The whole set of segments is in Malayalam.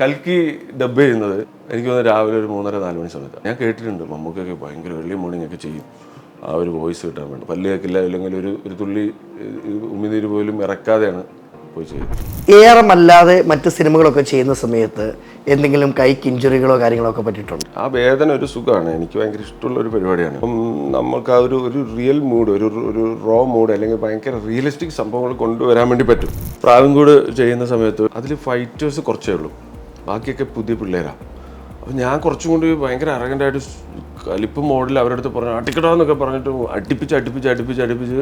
കൽക്കി ഡബ് ചെയ്യുന്നത് എനിക്ക് തോന്നുന്നു രാവിലെ ഒരു 3:30-4 മണി സമയത്ത് ഞാൻ കേട്ടിട്ടുണ്ട്. മമ്മൂക്കൊക്കെ ഭയങ്കര ഏർലി മോർണിംഗ് ഒക്കെ ചെയ്യും ആ ഒരു വോയിസ് കിട്ടാൻ വേണ്ടി. പല്ല് കേൾക്കില്ല, അല്ലെങ്കിൽ ഒരു തുള്ളി ഉമിനീര് പോലും ഇറക്കാതെയാണ് പോയി ചെയ്യുന്നത്. ഏറമല്ലാതെ മറ്റ് സിനിമകളൊക്കെ ചെയ്യുന്ന സമയത്ത് എന്തെങ്കിലും കൈക്ക് ഇഞ്ചുറികളോ കാര്യങ്ങളോ ഒക്കെ പറ്റിയിട്ടുണ്ട്? ആ വേദന ഒരു സുഖമാണ്. എനിക്ക് ഭയങ്കര ഇഷ്ടമുള്ള ഒരു പരിപാടിയാണ്. അപ്പം നമുക്ക് ആ ഒരു റിയൽ മൂഡ്, ഒരു റോ മൂഡ്, അല്ലെങ്കിൽ ഭയങ്കര റിയലിസ്റ്റിക് സംഭവങ്ങൾ കൊണ്ടുവരാൻ വേണ്ടി പറ്റും. പ്രാവൻകൂട് ചെയ്യുന്ന സമയത്ത് അതിൽ ഫൈറ്റേഴ്സ് കുറച്ചേ ഉള്ളൂ, ബാക്കിയൊക്കെ പുതിയ പിള്ളേരാണ്. അപ്പം ഞാൻ കുറച്ചും കൂടി ഭയങ്കര അറഗൻ്റായിട്ട് കലിപ്പ് മോഡിൽ അവരുടെ അടുത്ത് പറഞ്ഞു അടിക്കടാന്നൊക്കെ പറഞ്ഞിട്ട് അടുപ്പിച്ച്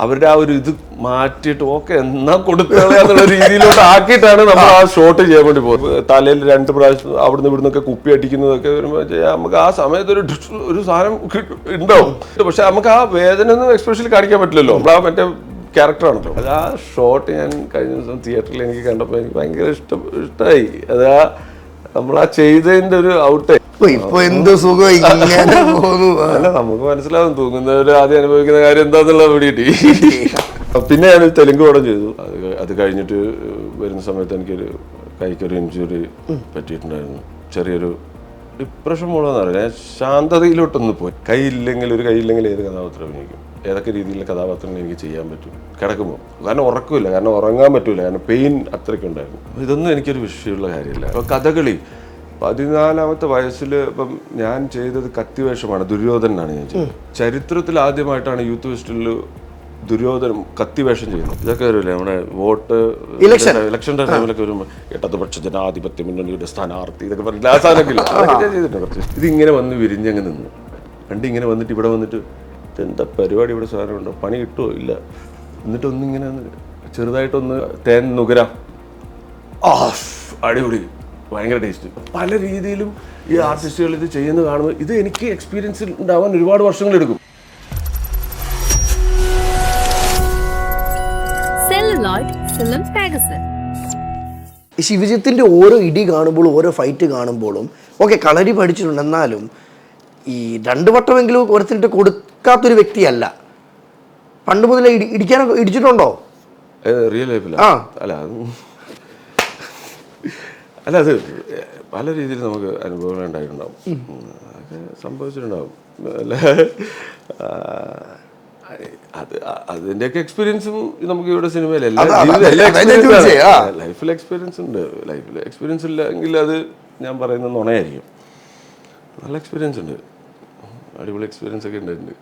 അവരുടെ ആ ഒരു ഇത് മാറ്റിയിട്ട് ഓക്കെ എന്നാ കൊടുത്തുള്ള രീതിയിലോട്ട് ആക്കിയിട്ടാണ് നമ്മൾ ആ ഷോട്ട് ചെയ്യാൻ വേണ്ടി പോകുന്നത്. തലയിൽ 2 പ്രാവശ്യം അവിടുന്ന് ഇവിടുന്നൊക്കെ കുപ്പി അടിക്കുന്നതൊക്കെ വരുമ്പോൾ നമുക്ക് ആ സമയത്ത് ഒരു സാധനം ഉണ്ടാവും. പക്ഷെ നമുക്ക് ആ വേദന ഒന്നും എക്സ്പ്രഷനിൽ കാണിക്കാൻ പറ്റില്ലല്ലോ, നമ്മൾ ആ മറ്റേ ക്യാരക്ടറാണല്ലോ. അത് ആ ഷോട്ട് ഞാൻ കഴിഞ്ഞ ദിവസം തിയേറ്ററിൽ എനിക്ക് കണ്ടപ്പോൾ എനിക്ക് ഭയങ്കര ഇഷ്ടമായി. അത് ആ നമ്മളാ ചെയ്തതിന്റെ ഒരു ഔട്ട്. ഇപ്പൊ എന്ത് സുഖം അല്ല, നമുക്ക് മനസ്സിലാവും തൂങ്ങുന്നവര് ആദ്യം അനുഭവിക്കുന്ന കാര്യം എന്താന്നുള്ള പിടികിട്ടി. പിന്നെ ഞാൻ തെലുങ്ക് പടം ചെയ്തു. അത് കഴിഞ്ഞിട്ട് വരുന്ന സമയത്ത് എനിക്കൊരു കൈക്കൊരു ഇഞ്ചുറി പറ്റിയിട്ടുണ്ടായിരുന്നു. ചെറിയൊരു ഡിപ്രഷൻ മൂലമെന്ന് പറയാം. ഞാൻ ശാന്തതയിലോട്ടൊന്ന് പോയി. കൈയില്ലെങ്കിൽ ഏത് കഥാപാത്രം അഭിനയിക്കും, ഏതൊക്കെ രീതിയിലുള്ള കഥാപാത്രങ്ങൾ എനിക്ക് ചെയ്യാൻ പറ്റും കിടക്കുമ്പോൾ. കാരണം ഉറക്കമില്ല, കാരണം ഉറങ്ങാൻ പറ്റൂല, കാരണം പെയിൻ അത്രയ്ക്കുണ്ടായിരുന്നു. ഇതൊന്നും എനിക്കൊരു വിഷയമുള്ള കാര്യമില്ല. അപ്പോൾ കഥകളി 14-ാമത്തെ വയസ്സിൽ ഇപ്പം ഞാൻ ചെയ്തത് കത്തിവേഷമാണ്. ദുര്യോധനാണ് ഞാൻ ചെയ്തത്. ചരിത്രത്തിൽ ആദ്യമായിട്ടാണ് യൂത്ത് ഫെസ്റ്റിവലിൽ ദുര്യോധനം കത്തിവേഷം ചെയ്യുന്നത്. ഇതൊക്കെ വരില്ലേ നമ്മുടെ വോട്ട് ഇലക്ഷൻ്റെ ടൈമിലൊക്കെ വരുമ്പോൾ ഇടതുപക്ഷ ജനാധിപത്യ മുന്നണിയുടെ സ്ഥാനാർത്ഥി ഇതൊക്കെ പറഞ്ഞില്ല, ആ സാധനമൊക്കെ ഇല്ല, അതൊക്കെ ഞാൻ ചെയ്തിട്ടുണ്ട് കുറച്ച്. ഇതിങ്ങനെ വന്ന് വിരിഞ്ഞങ്ങ് നിന്നു. ഇങ്ങനെ വന്നിട്ട് ഇവിടെ വന്നിട്ട് എന്താ പരിപാടി, ഇവിടെ സാധനം ഉണ്ടോ, പണി കിട്ടുമോ ഇല്ല, എന്നിട്ടൊന്നിങ്ങനെ ചെറുതായിട്ടൊന്ന് തേൻ നുകരാം, അടിപൊളി, ഭയങ്കര ടേസ്റ്റ്. പല രീതിയിലും ഈ ആർട്ടിസ്റ്റുകൾ ഇത് ചെയ്യുന്നത് കാണുമ്പോൾ ഇത് എനിക്ക് എക്സ്പീരിയൻസ് ഉണ്ടാവാൻ ഒരുപാട് വർഷങ്ങളെടുക്കും. ശിവജിത്തിന്റെ ഓരോ ഇടി കാണുമ്പോഴും ഓരോ ഫൈറ്റ് കാണുമ്പോഴും ഓക്കെ കളരി പഠിച്ചിട്ടുണ്ട്, എന്നാലും ഈ 2 വട്ടമെങ്കിലും ഒരുത്തിട്ട് കൊടുക്കാത്തൊരു വ്യക്തിയല്ല. പണ്ട് മുതലേ ഇടിച്ചിട്ടുണ്ടോ റിയൽ ലൈഫിൽ? അല്ല അത് പല രീതിയിൽ നമുക്ക് അനുഭവങ്ങൾ ഉണ്ടായിട്ടുണ്ടാവും, അതൊക്കെ സംഭവിച്ചിട്ടുണ്ടാവും. അല്ല അതിൻ്റെയൊക്കെ എക്സ്പീരിയൻസും നമുക്ക് ഇവിടെ സിനിമയിൽ ലൈഫിൽ എക്സ്പീരിയൻസ് ഉണ്ട്. ലൈഫിൽ എക്സ്പീരിയൻസ് ഇല്ലെങ്കിൽ അത് ഞാൻ പറയുന്നത് നുണയായിരിക്കും. നല്ല എക്സ്പീരിയൻസ് ഉണ്ട്, അടിപൊളി എക്സ്പീരിയൻസ് ഒക്കെ ഉണ്ടായിട്ടുണ്ട്.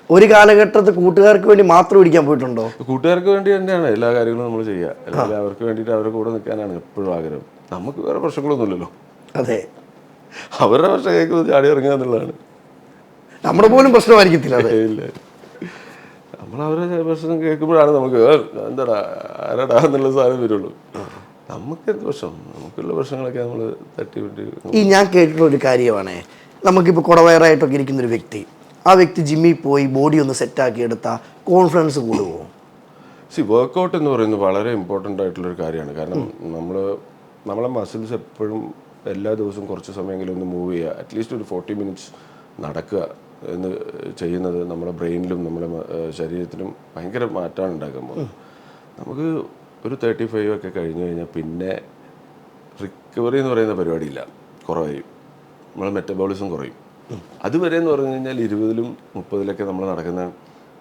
ഒരു കാലഘട്ടത്തിൽ കൂട്ടുകാർക്ക് വേണ്ടി മാത്രം ഇടിക്കാൻ പോയിട്ടുണ്ടോ? കൂട്ടുകാർക്ക് വേണ്ടി തന്നെയാണ് എല്ലാ കാര്യങ്ങളും നമ്മൾ ചെയ്യുക. അല്ലെങ്കിൽ അവർക്ക് വേണ്ടിയിട്ട് അവരുടെ കൂടെ നിൽക്കാനാണ് എപ്പോഴും ആഗ്രഹം. നമുക്ക് വേറെ പ്രശ്നങ്ങളൊന്നുമില്ലല്ലോ. അതെ, അവരുടെ പ്രശ്നം കേൾക്കുന്നത് ചാടി ഇറങ്ങുക എന്നുള്ളതാണ്. നമ്മുടെ പോലും പ്രശ്നമായിരിക്കത്തില്ല. ഇല്ല, നമ്മൾ അവരുടെ പ്രശ്നം കേൾക്കുമ്പോഴാണ് നമുക്ക് എന്താടാ ആരാടാ എന്നുള്ള സാധനം വരുള്ളൂ. നമുക്ക് എന്ത് പ്രശ്നം, നമുക്കുള്ള പ്രശ്നങ്ങളൊക്കെ നമ്മൾ തട്ടിവിട്ട്. ഞാൻ കേട്ടിട്ടുള്ള ഒരു കാര്യമാണ്, നമുക്കിപ്പോൾ കുടവയറായിട്ടൊക്കെ ഇരിക്കുന്നൊരു വ്യക്തി, ആ വ്യക്തി ജിമ്മിൽ പോയി ബോഡി ഒന്ന് സെറ്റാക്കി എടുത്താൽ കോൺഫിഡൻസ് കൂടുമോ? വർക്കൗട്ട് എന്ന് പറയുന്നത് വളരെ ഇമ്പോർട്ടൻ്റ് ആയിട്ടുള്ളൊരു കാര്യമാണ്. കാരണം നമ്മളെ മസിൽസ് എപ്പോഴും എല്ലാ ദിവസവും കുറച്ച് സമയമെങ്കിലും ഒന്ന് മൂവ് ചെയ്യുക, അറ്റ്ലീസ്റ്റ് ഒരു 40 മിനിറ്റ്സ് നടക്കുക എന്ന് ചെയ്യുന്നത് നമ്മുടെ ബ്രെയിനിലും നമ്മുടെ ശരീരത്തിലും ഭയങ്കര മാറ്റമാണ് ഉണ്ടാക്കുമ്പോൾ. നമുക്ക് ഒരു 35 ഒക്കെ കഴിഞ്ഞ് കഴിഞ്ഞാൽ പിന്നെ റിക്കവറി എന്ന് പറയുന്ന പരിപാടിയില്ല, കുറവായി. നമ്മളെ മെറ്റബോളിസം കുറയും. അതുവരെ എന്ന് പറഞ്ഞു കഴിഞ്ഞാൽ 20-ലും 30-ലൊക്കെ നമ്മൾ നടക്കുന്ന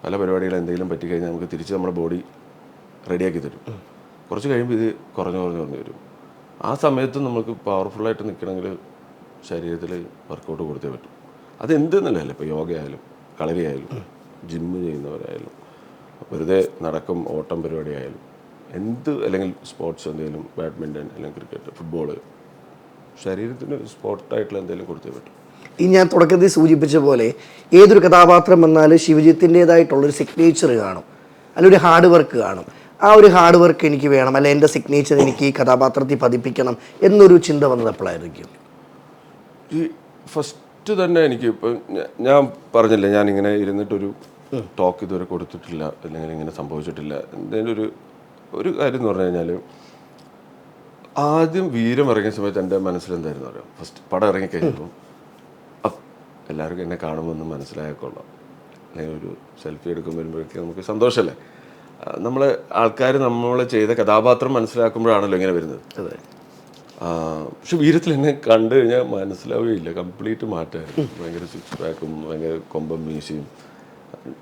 പല പരിപാടികൾ എന്തെങ്കിലും പറ്റിക്കഴിഞ്ഞാൽ നമുക്ക് തിരിച്ച് നമ്മുടെ ബോഡി റെഡിയാക്കി തരും. കുറച്ച് കഴിയുമ്പോൾ ഇത് കുറഞ്ഞു വരും. ആ സമയത്ത് നമുക്ക് പവർഫുള്ളായിട്ട് നിൽക്കണമെങ്കിൽ ശരീരത്തിൽ വർക്കൗട്ട് കൊടുത്തേ പറ്റും. അതെന്തെന്നല്ല, ഇപ്പോൾ യോഗ ആയാലും കളരി ആയാലും ജിമ്മ് ചെയ്യുന്നവരായാലും വെറുതെ നടക്കും ഓട്ടം പരിപാടി ആയാലും അല്ലെങ്കിൽ സ്പോർട്സ് എന്തെങ്കിലും ബാഡ്മിൻ്റൺ അല്ലെങ്കിൽ ക്രിക്കറ്റ് ഫുട്ബോള്, ശരീരത്തിന് സ്പോർട്ടായിട്ടുള്ള എന്തെങ്കിലും കൊടുത്തേ പറ്റും. ഈ ഞാൻ തുടക്കത്തിൽ സൂചിപ്പിച്ച പോലെ ഏതൊരു കഥാപാത്രം വന്നാലും ശിവജിത്തിൻ്റെതായിട്ടുള്ളൊരു സിഗ്നേച്ചർ കാണും, അല്ലെങ്കിൽ ഒരു ഹാർഡ് വർക്ക് കാണും. ആ ഒരു ഹാർഡ് വർക്ക് എനിക്ക് വേണം, അല്ലെ എൻ്റെ സിഗ്നേച്ചർ എനിക്ക് ഈ കഥാപാത്രത്തിൽ പതിപ്പിക്കണം എന്നൊരു ചിന്ത വന്നത് എപ്പോഴായിരിക്കും? ഈ ഫസ്റ്റ് തന്നെ എനിക്ക് ഇപ്പം ഞാൻ പറഞ്ഞില്ലേ, ഞാനിങ്ങനെ ഇരുന്നിട്ടൊരു ടോക്ക് ഇതുവരെ കൊടുത്തിട്ടില്ല, അല്ലെങ്കിൽ ഇങ്ങനെ സംഭവിച്ചിട്ടില്ല. എന്തെങ്കിലും ഒരു കാര്യം എന്ന് പറഞ്ഞു കഴിഞ്ഞാൽ, ആദ്യം വീരം ഇറങ്ങിയ സമയത്ത് എൻ്റെ മനസ്സിലെന്തായിരുന്നു അറിയാം, ഫസ്റ്റ് പടം ഇറങ്ങിക്കഴിഞ്ഞപ്പോൾ എല്ലാവർക്കും എന്നെ കാണുമ്പോൾ മനസ്സിലായിക്കൊള്ളാം, അല്ലെങ്കിൽ ഒരു സെൽഫി എടുക്കുമ്പോൾ വരുമ്പോഴേക്കും നമുക്ക് സന്തോഷമല്ലേ. നമ്മളെ ആൾക്കാർ നമ്മൾ ചെയ്ത കഥാപാത്രം മനസ്സിലാക്കുമ്പോഴാണല്ലോ ഇങ്ങനെ വരുന്നത്. അതെ, പക്ഷെ വീരത്തിൽ എന്നെ കണ്ടു കഴിഞ്ഞാൽ മനസ്സിലാവുകയില്ല, കംപ്ലീറ്റ് മാറ്റമായിരുന്നു. ഭയങ്കര സിക്സ് പാക്കും ഭയങ്കര കൊമ്പം മീശയും.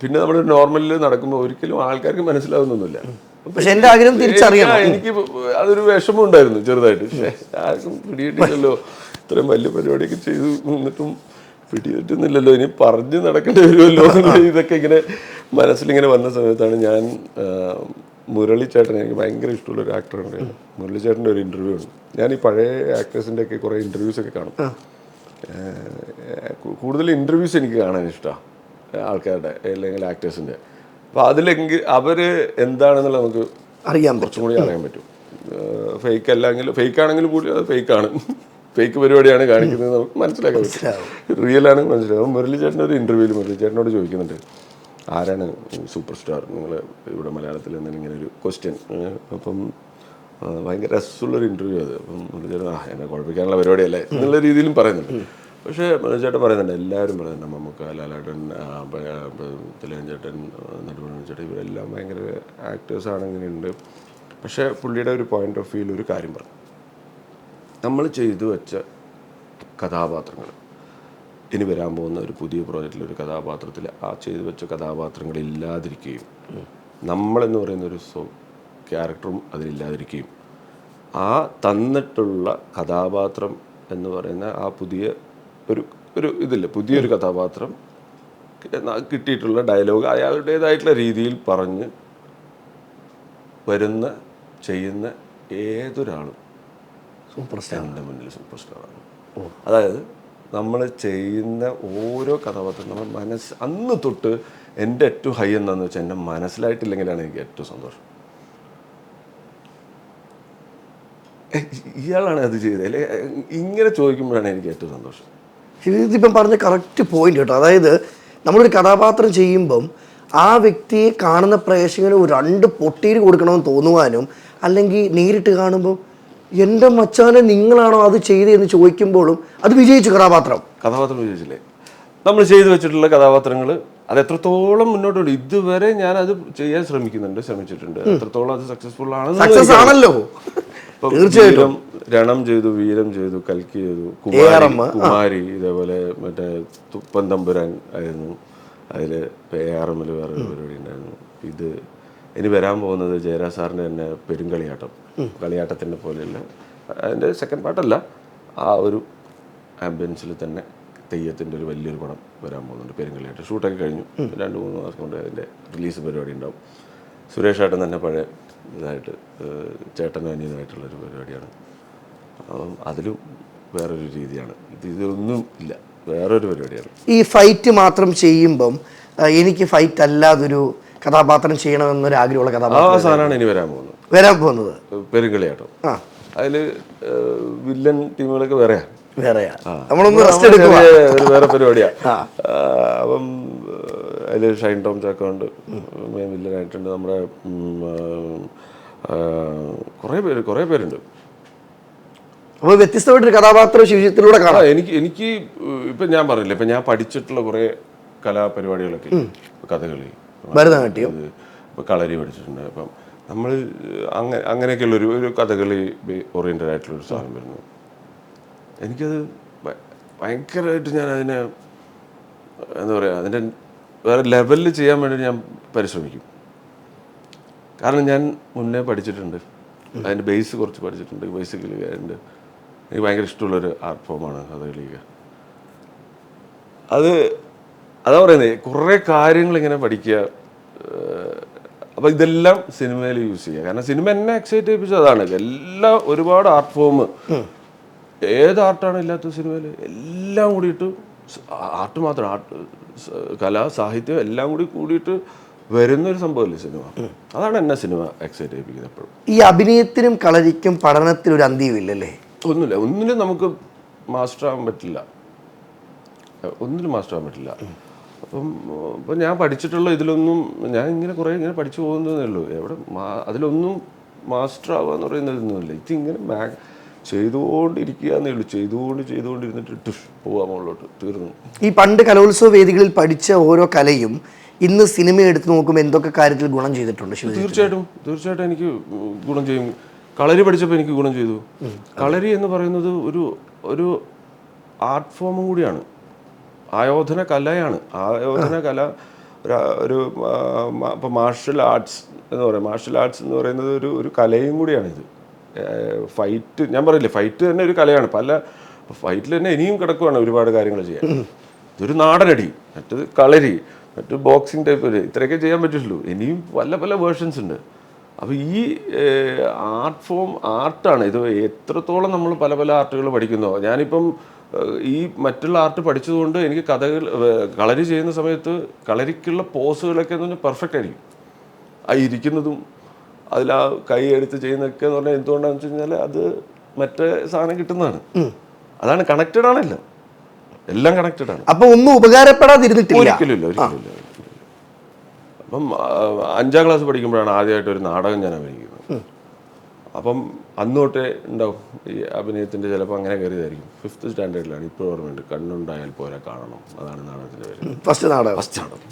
പിന്നെ നമ്മൾ നോർമലിൽ നടക്കുമ്പോൾ ഒരിക്കലും ആൾക്കാർക്ക് മനസ്സിലാവുന്നൊന്നുമില്ല. പക്ഷെ എൻ്റെ ആഗ്രഹം തിരിച്ചറിയാം. എനിക്ക് അതൊരു വിഷമം ഉണ്ടായിരുന്നു ചെറുതായിട്ട്. പക്ഷേ ആർക്കും പിടികിട്ടില്ലല്ലോ, ഇത്രയും വലിയ പരിപാടിയൊക്കെ ചെയ്തു എന്നിട്ടും പിടികിട്ടുന്നില്ലല്ലോ, ഇനി പറഞ്ഞ് നടക്കേണ്ടി വരുമല്ലോ. ഇതൊക്കെ ഇങ്ങനെ മനസ്സിലിങ്ങനെ വന്ന സമയത്താണ് ഞാൻ മുരളി ചേട്ടൻ, എനിക്ക് ഭയങ്കര ഇഷ്ടമുള്ള ഒരു ആക്ടറുണ്ട്, മുരളി ചേട്ടൻ്റെ ഒരു ഇൻ്റർവ്യൂ ഉണ്ട്. ഞാൻ ഈ പഴയ ആക്ടേഴ്സിൻ്റെ ഒക്കെ കുറേ ഇൻ്റർവ്യൂസൊക്കെ കാണും. കൂടുതൽ ഇൻ്റർവ്യൂസ് എനിക്ക് കാണാൻ ഇഷ്ടമാണ് ആൾക്കാരുടെ അല്ലെങ്കിൽ ആക്ടേഴ്സിൻ്റെ. അപ്പോൾ അതിലെങ്കിൽ അവർ എന്താണെന്നുള്ള നമുക്ക് അറിയാൻ കുറച്ചും കൂടി അറിയാൻ പറ്റും. ഫേക്ക് അല്ലെങ്കിലും, ഫേക്ക് ആണെങ്കിലും കൂടി അത് ഫേക്കാണ്, ഫേക്ക് പരിപാടിയാണ് കാണിക്കുന്നത് നമുക്ക് മനസ്സിലാക്കാൻ പറ്റും. റിയൽ ആണെങ്കിൽ മനസ്സിലാവും. മുരളി ചേട്ടൻ്റെ ഒരു ഇൻ്റർവ്യൂവിൽ മുരളി ചേട്ടനോട് ചോദിക്കുന്നുണ്ട്, ആരാണ് സൂപ്പർ സ്റ്റാർ നിങ്ങൾ ഇവിടെ മലയാളത്തിൽ എന്നാണ് ഇങ്ങനെ ഒരു ക്വസ്റ്റ്യൻ. അപ്പം ഭയങ്കര രസമുള്ളൊരു ഇൻ്റർവ്യൂ അത്. അപ്പം മുരളി ചേട്ടൻ എന്നെ കുഴപ്പിക്കാനുള്ള പരിപാടിയല്ലേ എന്നുള്ള രീതിയിലും പറയുന്നുണ്ട്. പക്ഷേ ചേട്ടൻ പറയുന്നുണ്ട്, എല്ലാവരും പറയുന്നുണ്ട്, മമ്മൂക്ക, ലാലേട്ടൻ, തിലകൻ ചേട്ടൻ, നെടുമുടി ചേട്ടൻ, ഇവരെല്ലാം ഭയങ്കര ആക്ടേഴ്സാണ്, ഇങ്ങനെയുണ്ട്. പക്ഷേ പുള്ളിയുടെ ഒരു പോയിന്റ് ഓഫ് വ്യൂവിൽ ഒരു കാര്യം പറഞ്ഞു, നമ്മൾ ചെയ്തു വെച്ച കഥാപാത്രങ്ങൾ ഇനി വരാൻ പോകുന്ന ഒരു പുതിയ പ്രോജക്റ്റിലൊരു കഥാപാത്രത്തിൽ ആ ചെയ്തു വെച്ച കഥാപാത്രങ്ങൾ ഇല്ലാതിരിക്കുകയും നമ്മളെന്ന് പറയുന്ന ഒരു ക്യാരക്ടറും അതിലില്ലാതിരിക്കുകയും ആ തന്നിട്ടുള്ള കഥാപാത്രം എന്ന് പറയുന്ന ആ പുതിയ ഒരു ഇതില്ല, പുതിയൊരു കഥാപാത്രം കിട്ടിയിട്ടുള്ള ഡയലോഗ് അയാളുടേതായിട്ടുള്ള രീതിയിൽ പറഞ്ഞ് വരുന്ന ചെയ്യുന്ന ഏതൊരാളും സൂപ്പർ സ്റ്റാർ, എൻ്റെ മുന്നിൽ സൂപ്പർ സ്റ്റാറാണ്. അതായത് നമ്മൾ ചെയ്യുന്ന ഓരോ കഥാപാത്രം നമ്മൾ അന്ന് തൊട്ട് എൻ്റെ ഏറ്റവും ഹൈ എന്താണെന്ന് വെച്ചാൽ എൻ്റെ മനസ്സിലായിട്ടില്ലെങ്കിലാണ് എനിക്ക് ഏറ്റവും സന്തോഷം. ഇയാളാണ് അത് ചെയ്തത് അല്ലെ, ഇങ്ങനെ ചോദിക്കുമ്പോഴാണ് എനിക്ക് ഏറ്റവും സന്തോഷം. ഇതിപ്പം പറഞ്ഞ കറക്റ്റ് പോയിന്റ് കേട്ടോ. അതായത് നമ്മളൊരു കഥാപാത്രം ചെയ്യുമ്പം ആ വ്യക്തിയെ കാണുന്ന പ്രേക്ഷകന് ഒരു 2 പൊട്ടീര് കൊടുക്കണമെന്ന് തോന്നുവാനും, അല്ലെങ്കിൽ നേരിട്ട് കാണുമ്പോൾ എൻ്റെ മച്ചാനെ നിങ്ങളാണോ അത് ചെയ്തതെന്ന് ചോദിക്കുമ്പോഴും അത് വിജയിച്ചു. കഥാപാത്രം വിജയിച്ചില്ലേ? നമ്മൾ ചെയ്തു വെച്ചിട്ടുള്ള കഥാപാത്രങ്ങൾ അത് എത്രത്തോളം മുന്നോട്ട് പോയി ഇതുവരെ ഞാൻ അത് ചെയ്യാൻ ശ്രമിച്ചിട്ടുണ്ട്. എത്രത്തോളം അത് സക്സസ്ഫുൾ ആണല്ലോ. തീർച്ചയായിട്ടും രണം ചെയ്തു, വീരം ചെയ്തു, കൽക്കി ചെയ്തു, കുമാരി, ഇതേപോലെ മറ്റേ തുപ്പൻ തമ്പുരാൻ ആയിരുന്നു. അതിൽ ARMൽ വേറെ ഒരു പരിപാടി ഉണ്ടായിരുന്നു. ഇത് ഇനി വരാൻ പോകുന്നത് ജയരാജ് സാറിൻ്റെ തന്നെ പെരുങ്കളിയാട്ടം, കളിയാട്ടത്തിൻ്റെ പോലെയല്ല, അതിൻ്റെ സെക്കൻഡ് പാർട്ടല്ല, ആ ഒരു ആംബിയൻസിൽ തന്നെ തെയ്യത്തിൻ്റെ ഒരു വലിയൊരു പടം വരാൻ പോകുന്നുണ്ട്. പെരുങ്കളിയാട്ടം ഷൂട്ടൊക്കെ കഴിഞ്ഞു, 2-3 മാസം കൊണ്ട് അതിൻ്റെ റിലീസ് പരിപാടി ഉണ്ടാവും. സുരേഷ് ഏട്ടൻ തന്നെ പഴയ ഇതായിട്ട് ചേട്ടനും അനിയനായിട്ടുള്ളൊരു പരിപാടിയാണ്. അപ്പം അതിലും വേറൊരു രീതിയാണ്, ഇതൊന്നും ഇല്ല, വേറൊരു പരിപാടിയാണ്. ഈ ഫൈറ്റ് മാത്രം ചെയ്യുമ്പം എനിക്ക് ഫൈറ്റ് അല്ലാതൊരു കഥാപാത്രം ചെയ്യണമെന്നൊരു ആഗ്രഹമുള്ള കഥാപാത്രം ആ സാധനമാണ് ഇനി വരാൻ പോകുന്നത്. പെരുങ്കളിയാട്ടം. അതിൽ വില്ലൻ ടീമുകളൊക്കെ വേറെയാ, നമ്മളൊന്ന് റെസ്റ്റ് എടുക്കുക, വേറെ പരിപാടിയാ. അപ്പം അതിൽ ഷൈൻ ടോം ചാക്കോ ഉണ്ട്, മെയിൻ വില്ലനായിട്ടുണ്ട്. നമ്മുടെ കുറേ പേരുണ്ട്. അപ്പോൾ വ്യത്യസ്തമായിട്ടൊരു കഥാപാത്രം ശിവജിത്തിലൂടെ കാണാം. എനിക്ക് ഇപ്പം ഞാൻ പറഞ്ഞില്ല, ഇപ്പം ഞാൻ പഠിച്ചിട്ടുള്ള കുറേ കലാപരിപാടികളൊക്കെ, കഥകളി, ഭരതനാട്യം, ഇപ്പം കളരി പഠിച്ചിട്ടുണ്ട്. അപ്പം നമ്മൾ അങ്ങനെയൊക്കെയുള്ളൊരു കഥകളി ഓറിയൻറ്റഡ് ആയിട്ടുള്ളൊരു സാധനം വരുന്നു. എനിക്കത് ഭയങ്കരമായിട്ട് ഞാൻ അതിനെ എന്താ പറയുക, അതിൻ്റെ വേറെ ലെവലിൽ ചെയ്യാൻ വേണ്ടി ഞാൻ പരിശ്രമിക്കും. കാരണം ഞാൻ മുന്നേ പഠിച്ചിട്ടുണ്ട്, അതിൻ്റെ ബേസ് കുറച്ച് പഠിച്ചിട്ടുണ്ട്. ബേസിക്കലി അതിൻ്റെ എനിക്ക് ഭയങ്കര ഇഷ്ടമുള്ളൊരു ആർട്ട് ഫോമാണ് കഥകളിയൊക്കെ. അതാ പറയുന്നത്, കുറേ കാര്യങ്ങൾ ഇങ്ങനെ പഠിക്കുക. അപ്പോൾ ഇതെല്ലാം സിനിമയിൽ യൂസ് ചെയ്യുക. കാരണം സിനിമ എന്നെ എക്സൈറ്റ് ചെയ്യിപ്പിച്ചത് അതാണ്. ഒരുപാട് ആർട്ട് ഫോം, ഏത് ആർട്ടാണ് ഇല്ലാത്ത സിനിമയിൽ, എല്ലാം കൂടിയിട്ട് ആർട്ട് മാത്രം, കല, സാഹിത്യം എല്ലാം കൂടിയിട്ട് വരുന്നൊരു സംഭവമല്ലേ സിനിമ. അതാണ് എന്നെ സിനിമ എക്സൈറ്റ് ചെയ്യിപ്പിക്കുന്നത് എപ്പോഴും. ഈ അഭിനയത്തിനും കളരിക്കും പഠനത്തിനും ഒരു അന്ത്യമില്ലല്ലേ? ഒന്നിലും നമുക്ക് മാസ്റ്റർ ആവാൻ പറ്റില്ല, അപ്പം ഞാൻ പഠിച്ചിട്ടുള്ള ഇതിലൊന്നും ഞാൻ ഇങ്ങനെ പഠിച്ചു പോകുന്നതേ ഉള്ളൂ. അതിലൊന്നും മാസ്റ്റർ ആവുക എന്ന് പറയുന്നതൊന്നുമില്ല. ഇതിങ്ങനെ ചെയ്തുകൊണ്ടിരിക്കുക എന്നേ ഉള്ളൂ. ചെയ്തുകൊണ്ടിരുന്നിട്ട് പോവാ മുകളിലോട്ട്, തീർന്നു. ഈ പണ്ട് കലോത്സവ വേദികളിൽ പഠിച്ച ഓരോ കലയും ഇന്ന് സിനിമ എടുത്ത് നോക്കുമ്പോൾ എന്തൊക്കെ കാര്യത്തിൽ ഗുണം ചെയ്തിട്ടുണ്ട്? തീർച്ചയായിട്ടും എനിക്ക് ഗുണം ചെയ്യും. കളരി പഠിച്ചപ്പോൾ എനിക്ക് ഗുണം ചെയ്തു. കളരി എന്ന് പറയുന്നത് ഒരു ആർട്ട് ഫോമും കൂടിയാണ്, ആയോധന കലയാണ്. ആയോധന കല ഒരു ഇപ്പോൾ മാർഷൽ ആർട്സ് എന്ന് പറയും. മാർഷൽ ആർട്സ് എന്ന് പറയുന്നത് ഒരു കലയും കൂടിയാണിത്. ഫൈറ്റ്, ഞാൻ പറയില്ലേ, ഫൈറ്റ് തന്നെ ഒരു കലയാണ്. ഫൈറ്റിൽ തന്നെ ഇനിയും കിടക്കുവാണ് ഒരുപാട് കാര്യങ്ങൾ ചെയ്യാൻ. ഇതൊരു നാടനടി, മറ്റത് കളരി, മറ്റു ബോക്സിങ് ടൈപ്പ്, ഇത്രയൊക്കെ ചെയ്യാൻ പറ്റുള്ളൂ. ഇനിയും പല പല വേർഷൻസ് ഉണ്ട്. അപ്പോൾ ഈ ആർട്ട് ഫോം ആർട്ടാണ് ഇത്. എത്രത്തോളം നമ്മൾ പല പല ആർട്ടുകൾ പഠിക്കുന്നോ, ഞാനിപ്പം ഈ മറ്റുള്ള ആർട്ട് പഠിച്ചതുകൊണ്ട് എനിക്ക് കളരി ചെയ്യുന്ന സമയത്ത് കളരിക്കുള്ള പോസുകളൊക്കെ എന്ന് പറഞ്ഞാൽ പെർഫെക്റ്റ് ആയിരിക്കും. ആ ഇരിക്കുന്നതും അതിൽ ആ കൈ എടുത്ത് ചെയ്യുന്നതൊക്കെ എന്ന് പറഞ്ഞാൽ എന്തുകൊണ്ടാണെന്ന് വെച്ച് കഴിഞ്ഞാൽ അത് മറ്റേ സാധനം കിട്ടുന്നതാണ്. അതാണ്, കണക്റ്റഡ് ആണല്ലോ, എല്ലാം കണക്റ്റഡ് ആണ്. അപ്പൊ ഒന്നും ഉപകാരപ്പെടാതിരുന്നിട്ടില്ല, ഒരിക്കലും ഇല്ല. അപ്പം 5ാം ക്ലാസ് പഠിക്കുമ്പോഴാണ് ആദ്യമായിട്ട് ഒരു നാടകം ഞാൻ അഭിനയിക്കുന്നത്. അപ്പം അന്ന് തൊട്ടേ ഉണ്ടാവും ഈ അഭിനയത്തിൻ്റെ, ചിലപ്പോൾ അങ്ങനെ കയറിയതായിരിക്കും. 5th സ്റ്റാൻഡേർഡിലാണ്, ഇപ്പോൾ ഓർമ്മയുണ്ട്. കണ്ണുണ്ടായാൽ പോരാ കാണണം, അതാണ് നാടകത്തിൻ്റെ പേര്. ഫസ്റ്റ് നാടകം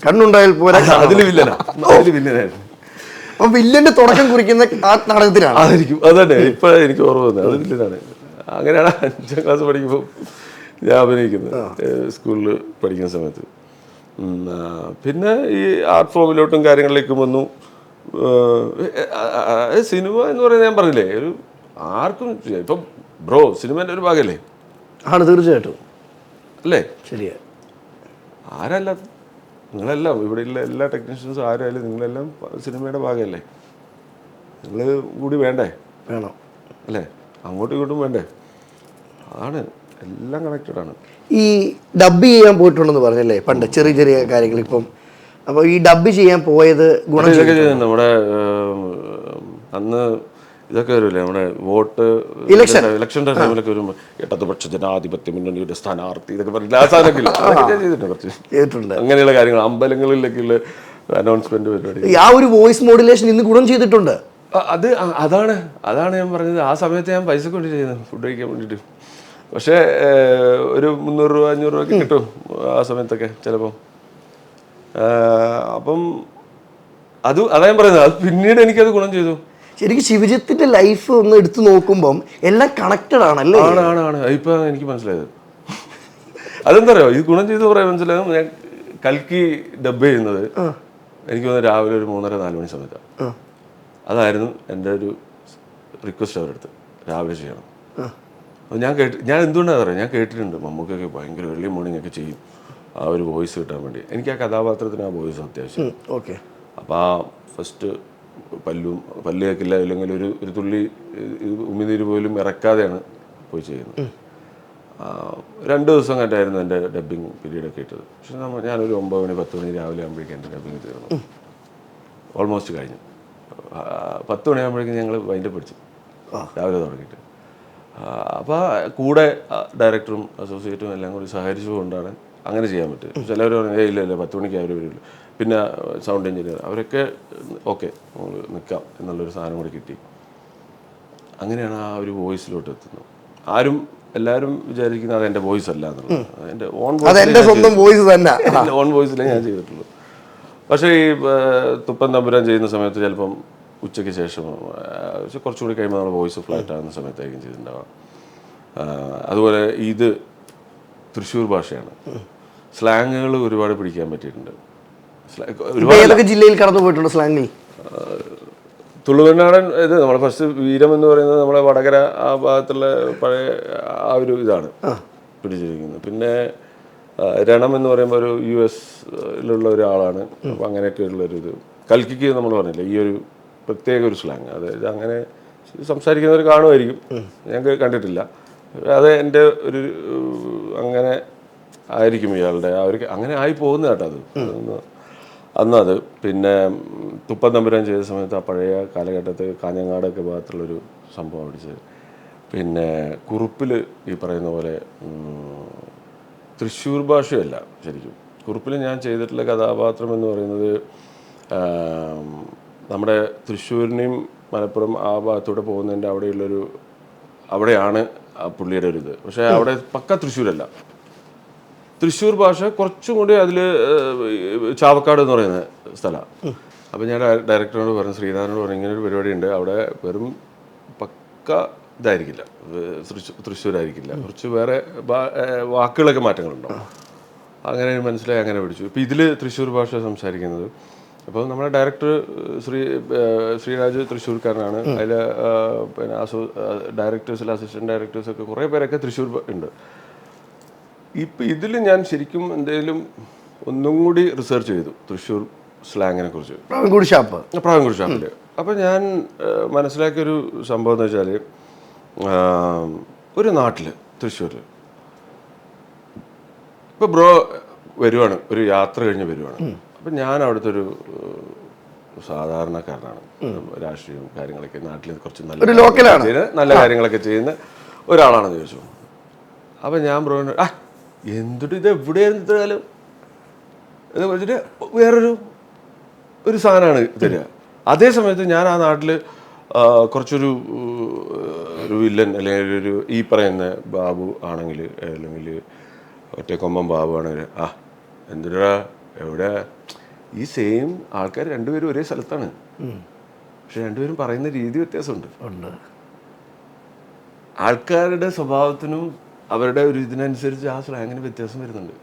കണ്ണുണ്ടായാൽ പോരാ. അതിൽ വില്ലനായിരുന്നു. അപ്പൊ വില്ലന്റെ തുടക്കം കുറിക്കുന്ന ആ നാടകത്തിലാണ്. അതായിരിക്കും, അതന്നെ ഇപ്പൊ എനിക്ക് ഓർമ്മ വന്നത്. അത് വില്ലനാണ്. അങ്ങനെയാണ് 5ാം ക്ലാസ് പഠിക്കുമ്പോൾ ഞാൻ അഭിനയിക്കുന്നത്, സ്കൂളിൽ പഠിക്കുന്ന സമയത്ത്. പിന്നെ ഈ ആർട്ട് ഫോമിലോട്ടും കാര്യങ്ങളിലേക്കും വന്നു. സിനിമ എന്ന് പറയുന്നത് ഞാൻ പറഞ്ഞില്ലേ, ഒരു ആർക്കും ഇപ്പം ബ്രോ സിനിമേൻ്റെ ഒരു ഭാഗമല്ലേ? ആണ്, തീർച്ചയായിട്ടും അല്ലേ? ശരിയാ. ആരല്ല, നിങ്ങളെല്ലാം ഇവിടെയുള്ള എല്ലാ ടെക്നീഷ്യൻസും ആരായാലും നിങ്ങളെല്ലാം സിനിമയുടെ ഭാഗമല്ലേ? നിങ്ങൾ കൂടി വേണ്ടേ? വേണം അല്ലേ? അങ്ങോട്ടും ഇങ്ങോട്ടും വേണ്ടേ? അതാണ്, എല്ലാം കണക്റ്റഡ് ആണ്. ഈ ഡബ് ചെയ്യാൻ പോയിട്ടുണ്ടെന്ന് പറഞ്ഞല്ലേ പണ്ട്, ചെറിയ ചെറിയ കാര്യങ്ങൾ. ഇപ്പം അപ്പോൾ ഈ ഡബ് ചെയ്യാൻ പോയത് ഗുണം ഇതൊക്കെ ചെയ്യുന്നുണ്ട്. നമ്മുടെ അന്ന് ഇതൊക്കെ വരില്ലേ, നമ്മുടെ വോട്ട് ഇലക്ഷൻ്റെ ടൈമിലൊക്കെ വരുമ്പോൾ ഇടതുപക്ഷ ജനാധിപത്യ മുന്നണിയുടെ സ്ഥാനാർത്ഥി ഇതൊക്കെ പറഞ്ഞില്ല, ആ സാധനമൊക്കെ ചെയ്തിട്ടുണ്ട്, കുറച്ച് ചെയ്തിട്ടുണ്ട്. അങ്ങനെയുള്ള കാര്യങ്ങൾ അമ്പലങ്ങളിലൊക്കെയുള്ള അനൗൺസ്മെന്റ് പരിപാടി. ആ ഒരു വോയിസ് മോഡുലേഷൻ ഇന്ന് ഗുണം ചെയ്തിട്ടുണ്ട്. അതാണ് ഞാൻ പറഞ്ഞത്. ആ സമയത്ത് ഞാൻ പൈസ കൊണ്ട് ചെയ്യുന്നത്, ഫുഡ് കഴിക്കാൻ വേണ്ടിയിട്ട്. പക്ഷേ ഒരു 300 രൂപ 500 രൂപ കിട്ടും ആ സമയത്തൊക്കെ ചിലപ്പം. അപ്പം അതാ ഞാൻ പറയുന്നത്, അത് പിന്നീട് എനിക്കത് ഗുണം ചെയ്തു. ശരിക്കും ശിവജിത്തിന്റെ ലൈഫ് ഒന്ന് എടുത്തു നോക്കുമ്പം എല്ലാം കണക്റ്റഡ് ആണല്ലേ? ആണ്. ഇപ്പൊ എനിക്ക് മനസ്സിലായത്. അതെന്താ പറയുക, ഇത് ഗുണം ചെയ്ത് പറയാൻ മനസ്സിലാകും. ഞാൻ കൽക്കി ഡബ് ചെയ്യുന്നത് എനിക്ക് തോന്നുന്നു രാവിലെ ഒരു 3:30-4 മണി സമയത്താണ്. അതായിരുന്നു എൻ്റെ ഒരു റിക്വസ്റ്റ് അവരെടുത്ത്, രാവിലെ ചെയ്യണം. അപ്പോൾ ഞാൻ എന്തുകൊണ്ടാണ് പറയുക, ഞാൻ കേട്ടിട്ടുണ്ട് മമ്മൂക്കൊക്കെ ഭയങ്കര ഏർലി മോർണിംഗ് ഒക്കെ ചെയ്യും ആ ഒരു വോയിസ് കിട്ടാൻ വേണ്ടി. എനിക്ക് ആ കഥാപാത്രത്തിന് ആ വോയിസ് അത്യാവശ്യം. ഓക്കെ. അപ്പോൾ ആ ഫസ്റ്റ് പല്ല് കേൾക്കില്ല, അല്ലെങ്കിൽ ഒരു തുള്ളി ഉമിനീര് പോലും ഇറക്കാതെയാണ് പോയി ചെയ്യുന്നത്. 2 ദിവസം കണ്ടായിരുന്നു എൻ്റെ ഡബ്ബിങ് പീരീഡൊക്കെ ഇട്ടത്. പക്ഷെ ഞാനൊരു 9 മണി 10 മണി രാവിലെ ആകുമ്പോഴേക്കും എൻ്റെ ഡബ്ബിങ് തീർന്നു, ഓൾമോസ്റ്റ് കഴിഞ്ഞു. 10 മണിയാകുമ്പോഴേക്കും ഞങ്ങൾ വൈൻഡപ്പ് പഠിച്ചു രാവിലെ തുടങ്ങിയിട്ട്. അപ്പോൾ കൂടെ ഡയറക്ടറും അസോസിയേറ്റും എല്ലാം കൂടി സഹകരിച്ചുകൊണ്ടാണ് അങ്ങനെ ചെയ്യാൻ പറ്റും. ചിലവർ പറഞ്ഞു ഇല്ല 10 മണിക്ക് അവർ വരുള്ളൂ. പിന്നെ സൗണ്ട് എഞ്ചിനീയർ അവരൊക്കെ ഓക്കെ നിൽക്കാം എന്നുള്ളൊരു സാധനം കൂടി കിട്ടി. അങ്ങനെയാണ് ആ ഒരു വോയിസിലോട്ട് എത്തുന്നത്. എല്ലാവരും വിചാരിക്കുന്നത് അത് എൻ്റെ വോയിസ് അല്ല എന്നുള്ളത്. എൻ്റെ ഓൺ വോയിസിലേ ഞാൻ ചെയ്തിട്ടുള്ളൂ. പക്ഷേ ഈ തുപ്പൻ തമ്പുരാൻ ചെയ്യുന്ന സമയത്ത് ചിലപ്പം ഉച്ചയ്ക്ക് ശേഷം കുറച്ചുകൂടി കഴിയുമ്പോൾ നമ്മൾ വോയിസ് ഫ്ലാറ്റ് ആകുന്ന സമയത്തായിരിക്കും ചെയ്തിട്ടുണ്ടാവുക. അതുപോലെ ഇത് തൃശ്ശൂർ ഭാഷയാണ്. സ്ലാങ്ങുകൾ ഒരുപാട് പിടിക്കാൻ പറ്റിയിട്ടുണ്ട്. ഏതൊക്കെ ജില്ലയിൽ കടന്നു പോയിട്ടുണ്ട് സ്ലാങ്ങിൽ? തുളുവനാടൻ ഇത് നമ്മളെ ഫസ്റ്റ് വീരം എന്ന് പറയുന്നത് നമ്മളെ വടകര ആ ഭാഗത്തുള്ള പഴയ ആ ഒരു ഇതാണ് പിടിച്ചിരിക്കുന്നത്. പിന്നെ രണം എന്ന് പറയുമ്പോൾ ഒരു US-ലുള്ള ഒരാളാണ്. അപ്പം അങ്ങനെയൊക്കെയുള്ളൊരു ഇത്. കൽക്കിക്ക് നമ്മൾ പറഞ്ഞില്ല ഈ ഒരു പ്രത്യേക ഒരു സ്ലാങ്, അതായത് അങ്ങനെ സംസാരിക്കുന്നവർ കാണുമായിരിക്കും, ഞാൻ കണ്ടിട്ടില്ല. അത് എൻ്റെ ഒരു അങ്ങനെ ആയിരിക്കും ഇയാളുടെ അവർക്ക് അങ്ങനെ ആയി പോകുന്ന കേട്ടോ അത് അന്നത്. പിന്നെ തുപ്പൻ തമ്പുരാൻ ചെയ്ത സമയത്ത് ആ പഴയ കാലഘട്ടത്തിൽ കാഞ്ഞങ്ങാടൊക്കെ ഭാഗത്തുള്ളൊരു സംഭവം പിടിച്ചത്. പിന്നെ കുറുപ്പിൽ ഈ പറയുന്ന പോലെ തൃശ്ശൂർ ഭാഷയല്ല ശരിക്കും. കുറുപ്പിൽ ഞാൻ ചെയ്തിട്ടുള്ള കഥാപാത്രം എന്ന് പറയുന്നത് നമ്മുടെ തൃശ്ശൂരിനെയും മലപ്പുറം ആ ഭാഗത്തൂടെ പോകുന്നതിൻ്റെ അവിടെയാണ് ആ പുള്ളിയുടെ ഒരു ഇത്. പക്ഷേ അവിടെ പക്ക തൃശ്ശൂരല്ല, തൃശ്ശൂർ ഭാഷ കുറച്ചും കൂടി അതിൽ ചാവക്കാട് എന്ന് പറയുന്ന സ്ഥലമാണ്. അപ്പോൾ ഞാൻ ഡയറക്ടറിനോട് പറഞ്ഞു, ശ്രീനാഥനോട് പറഞ്ഞു, ഇങ്ങനൊരു പരിപാടി ഉണ്ട് അവിടെ വെറും പക്ക പക്ക ഇതായിരിക്കില്ല, തൃശ്ശൂരായിരിക്കില്ല, കുറച്ച് വേറെ വാക്കുകളൊക്കെ മാറ്റങ്ങളുണ്ടാവും. അങ്ങനെ മനസ്സിലായി, അങ്ങനെ പഠിച്ചു. ഇപ്പം ഇതിൽ തൃശ്ശൂർ ഭാഷ സംസാരിക്കുന്നത്. അപ്പോൾ നമ്മുടെ ഡയറക്ടർ ശ്രീരാജ് തൃശ്ശൂർക്കാരനാണ്. അതിൽ പിന്നെ ഡയറക്ടേഴ്സിൽ അസിസ്റ്റൻറ്റ് ഡയറക്ടേഴ്സൊക്കെ കുറേ പേരൊക്കെ തൃശ്ശൂർ ഉണ്ട്. ഇപ്പം ഇതിൽ ഞാൻ ശരിക്കും എന്തെങ്കിലും ഒന്നും കൂടി റിസർച്ച് ചെയ്തു തൃശ്ശൂർ സ്ലാങ്ങിനെ കുറിച്ച്. പ്രാവൻകൂട് ഷാപ്പിൽ. അപ്പോൾ ഞാൻ മനസ്സിലാക്കിയൊരു സംഭവം എന്ന് വെച്ചാൽ, ഒരു നാട്ടിൽ തൃശ്ശൂരിൽ ഇപ്പോൾ ബ്രോ വരുവാണ്, ഒരു യാത്ര കഴിഞ്ഞ് വരുവാണ്. അപ്പം ഞാൻ അവിടുത്തെ ഒരു സാധാരണക്കാരനാണ്, രാഷ്ട്രീയവും കാര്യങ്ങളൊക്കെ നാട്ടിൽ കുറച്ച് നല്ല കാര്യങ്ങളൊക്കെ ചെയ്യുന്ന ഒരാളാണെന്ന് ചോദിച്ചു. അപ്പം ഞാൻ ബ്രോന് എന്തുട്ട് ഇത് എവിടെയായിരുന്നു ഇത്ര കാലം എന്ന് പറഞ്ഞിട്ട് വേറൊരു സാധനമാണ് തരിക. അതേ സമയത്ത് ഞാൻ ആ നാട്ടിൽ കുറച്ചൊരു വില്ലൻ അല്ലെങ്കിൽ ഒരു ഈ പറയുന്ന ബാബു ആണെങ്കിൽ, അല്ലെങ്കിൽ ഒറ്റക്കൊമ്പൻ ബാബു ആണെങ്കിൽ, എന്തിനാ എവിടെ, ഈ സെയിം ആൾക്കാർ രണ്ടുപേരും ഒരേ സ്ഥലത്താണ്, പക്ഷെ രണ്ടുപേരും പറയുന്ന രീതി വ്യത്യാസമുണ്ട്. ആൾക്കാരുടെ സ്വഭാവത്തിനും അവരുടെ ഒരു ഇതിനനുസരിച്ച് ആ സ്ലാങ്ങിന് വ്യത്യാസം വരുന്നുണ്ട്.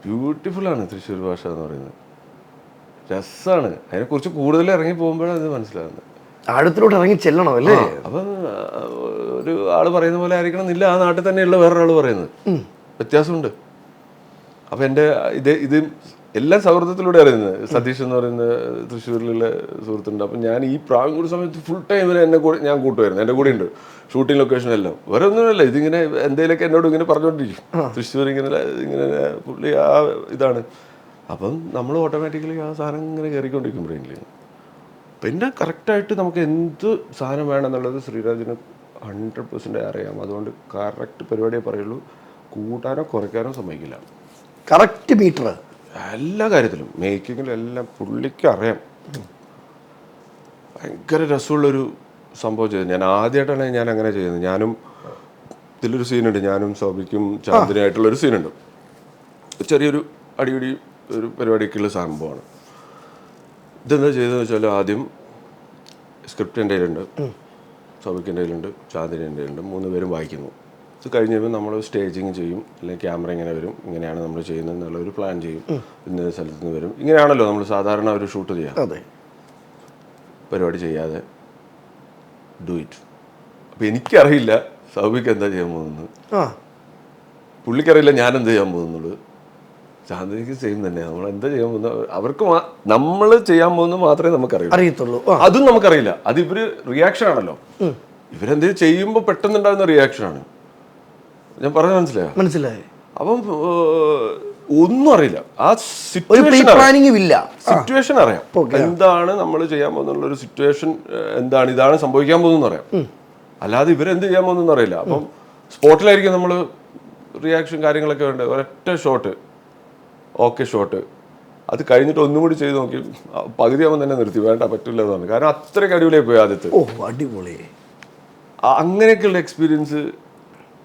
ബ്യൂട്ടിഫുള്ളാണ് തൃശ്ശൂർ ഭാഷ എന്ന് പറയുന്നത്, രസമാണ്. അതിനെക്കുറിച്ച് കൂടുതൽ ഇറങ്ങി പോകുമ്പോഴാണ് അത് മനസ്സിലാകുന്നത്. ആഴത്തിലോട്ട് ഇറങ്ങി ചെല്ലണം അല്ലേ? അപ്പം ഒരു ആള് പറയുന്ന പോലെ ആയിരിക്കണം എന്നില്ല ആ നാട്ടിൽ തന്നെയുള്ള വേറൊരാൾ പറയുന്നത്, വ്യത്യാസമുണ്ട്. അപ്പം എൻ്റെ ഇത് എല്ലാം സൗഹൃദത്തിലൂടെ അറിയുന്നത്. സതീഷ് എന്ന് പറയുന്ന തൃശ്ശൂരിലുള്ള സുഹൃത്തുണ്ട്. അപ്പം ഞാൻ ഈ പ്രാവൻകൂട് സമയത്ത് ഫുൾ ടൈമിൽ ഞാൻ കൂട്ടുമായിരുന്നു, എൻ്റെ കൂടെ ഉണ്ട് ഷൂട്ടിംഗ് ലൊക്കേഷനെല്ലാം. വേറെ ഒന്നുമില്ല, ഇതിങ്ങനെ എന്തെങ്കിലുമൊക്കെ എന്നോട് ഇങ്ങനെ പറഞ്ഞുകൊണ്ടിരിക്കും, തൃശ്ശൂർ ഇങ്ങനെ പുള്ളി ആ ഇതാണ്. അപ്പം നമ്മൾ ഓട്ടോമാറ്റിക്കലി ആ സാധനം ഇങ്ങനെ കയറിക്കൊണ്ടിരിക്കും ബ്രെയിനിൽ. പിന്നെ കറക്റ്റായിട്ട് നമുക്ക് എന്ത് സാധനം വേണമെന്നുള്ളത് ശ്രീരാജിന് 100% അറിയാം. അതുകൊണ്ട് കറക്റ്റ് പരിപാടിയെ പറയുള്ളൂ, കൂട്ടാനോ കുറയ്ക്കാനോ സമ്മതിക്കില്ല. കറക്റ്റ് മീറ്റർ എല്ലാ കാര്യത്തിലും, മേക്കിങ്ങിലും എല്ലാം പുള്ളിക്ക് അറിയാം. ഭയങ്കര രസമുള്ളൊരു സംഭവം ചെയ്തു. ഞാൻ ആദ്യമായിട്ടാണ് ഞാൻ അങ്ങനെ ചെയ്യുന്നത്. ഞാനും ഇതിലൊരു സീനുണ്ട്, ഞാനും സൗബിക്കും ചാന്ദിനായിട്ടുള്ളൊരു സീനുണ്ട്. ചെറിയൊരു അടിപിടി ഒരു പരിപാടിക്കുള്ള സംഭവമാണ്. ഇതെന്താ ചെയ്തതെന്ന് വെച്ചാൽ, ആദ്യം സ്ക്രിപ്റ്റ് എൻ്റെ കയ്യിലുണ്ട്, സൗബിക്കിൻ്റെ കയ്യിലുണ്ട്, ചാന്ദിൻ്റെ കയ്യിലുണ്ട്, 3 പേരും വായിക്കുന്നു. ഇത് കഴിഞ്ഞ് കഴിയുമ്പോൾ നമ്മൾ സ്റ്റേജിങ് ചെയ്യും, അല്ലെങ്കിൽ ക്യാമറ ഇങ്ങനെ വരും, ഇങ്ങനെയാണ് നമ്മൾ ചെയ്യുന്നത് എന്നുള്ളൊരു പ്ലാൻ ചെയ്യും, ഇന്ന സ്ഥലത്ത് നിന്ന് വരും. ഇങ്ങനെയാണല്ലോ നമ്മൾ സാധാരണ ഒരു ഷൂട്ട് ചെയ്യാം. പരിപാടി ചെയ്യാതെ ഡു ഇറ്റ്. അപ്പം എനിക്കറിയില്ല സൗബിക്ക് എന്താ ചെയ്യാൻ പോകുന്നത്, പുള്ളിക്കറിയില്ല ഞാൻ എന്താ ചെയ്യാൻ പോകുന്നുള്ളത്. ചാന്ദിനിക്ക് സെയിം തന്നെയാണ്. നമ്മൾ എന്താ ചെയ്യാൻ പോകുന്നത് അവർക്ക് നമ്മൾ ചെയ്യാൻ പോകുന്നത് മാത്രമേ നമുക്കറിയുള്ളൂ, അതും നമുക്കറിയില്ല. അത് ഇവര് റിയാക്ഷൻ ആണല്ലോ, ഇവരെന്തെങ്കിലും ചെയ്യുമ്പോൾ പെട്ടെന്നുണ്ടാകുന്ന റിയാക്ഷനാണ്. ഞാൻ പറഞ്ഞ മനസ്സിലായി. അപ്പം ഒന്നും അറിയില്ല, ആ സിറ്റുവേഷൻ അറിയാം, എന്താണ് നമ്മൾ ചെയ്യാൻ പോകുന്നുള്ള ഒരു സിറ്റുവേഷൻ എന്താണ്, ഇതാണ് സംഭവിക്കാൻ പോകുന്നതെന്ന് അറിയാം. അല്ലാതെ ഇവരെന്ത് ചെയ്യാൻ പോകുന്നതെന്ന് അറിയില്ല. അപ്പം സ്പോട്ടിലായിരിക്കും നമ്മൾ റിയാക്ഷൻ കാര്യങ്ങളൊക്കെ വേണ്ടത്. ഒരൊറ്റ ഷോട്ട്, ഓക്കെ ഷോട്ട്, അത് കഴിഞ്ഞിട്ട് ഒന്നും കൂടി ചെയ്ത് നോക്കി പകുതിയാകുമ്പോൾ തന്നെ നിർത്തി, വേണ്ട പറ്റില്ല എന്നാണ്. കാരണം അത്രയ്ക്ക് അടിപൊളിയായി പോയി ആദ്യത്തെ. അടിപൊളി. അങ്ങനെയൊക്കെയുള്ള എക്സ്പീരിയൻസ്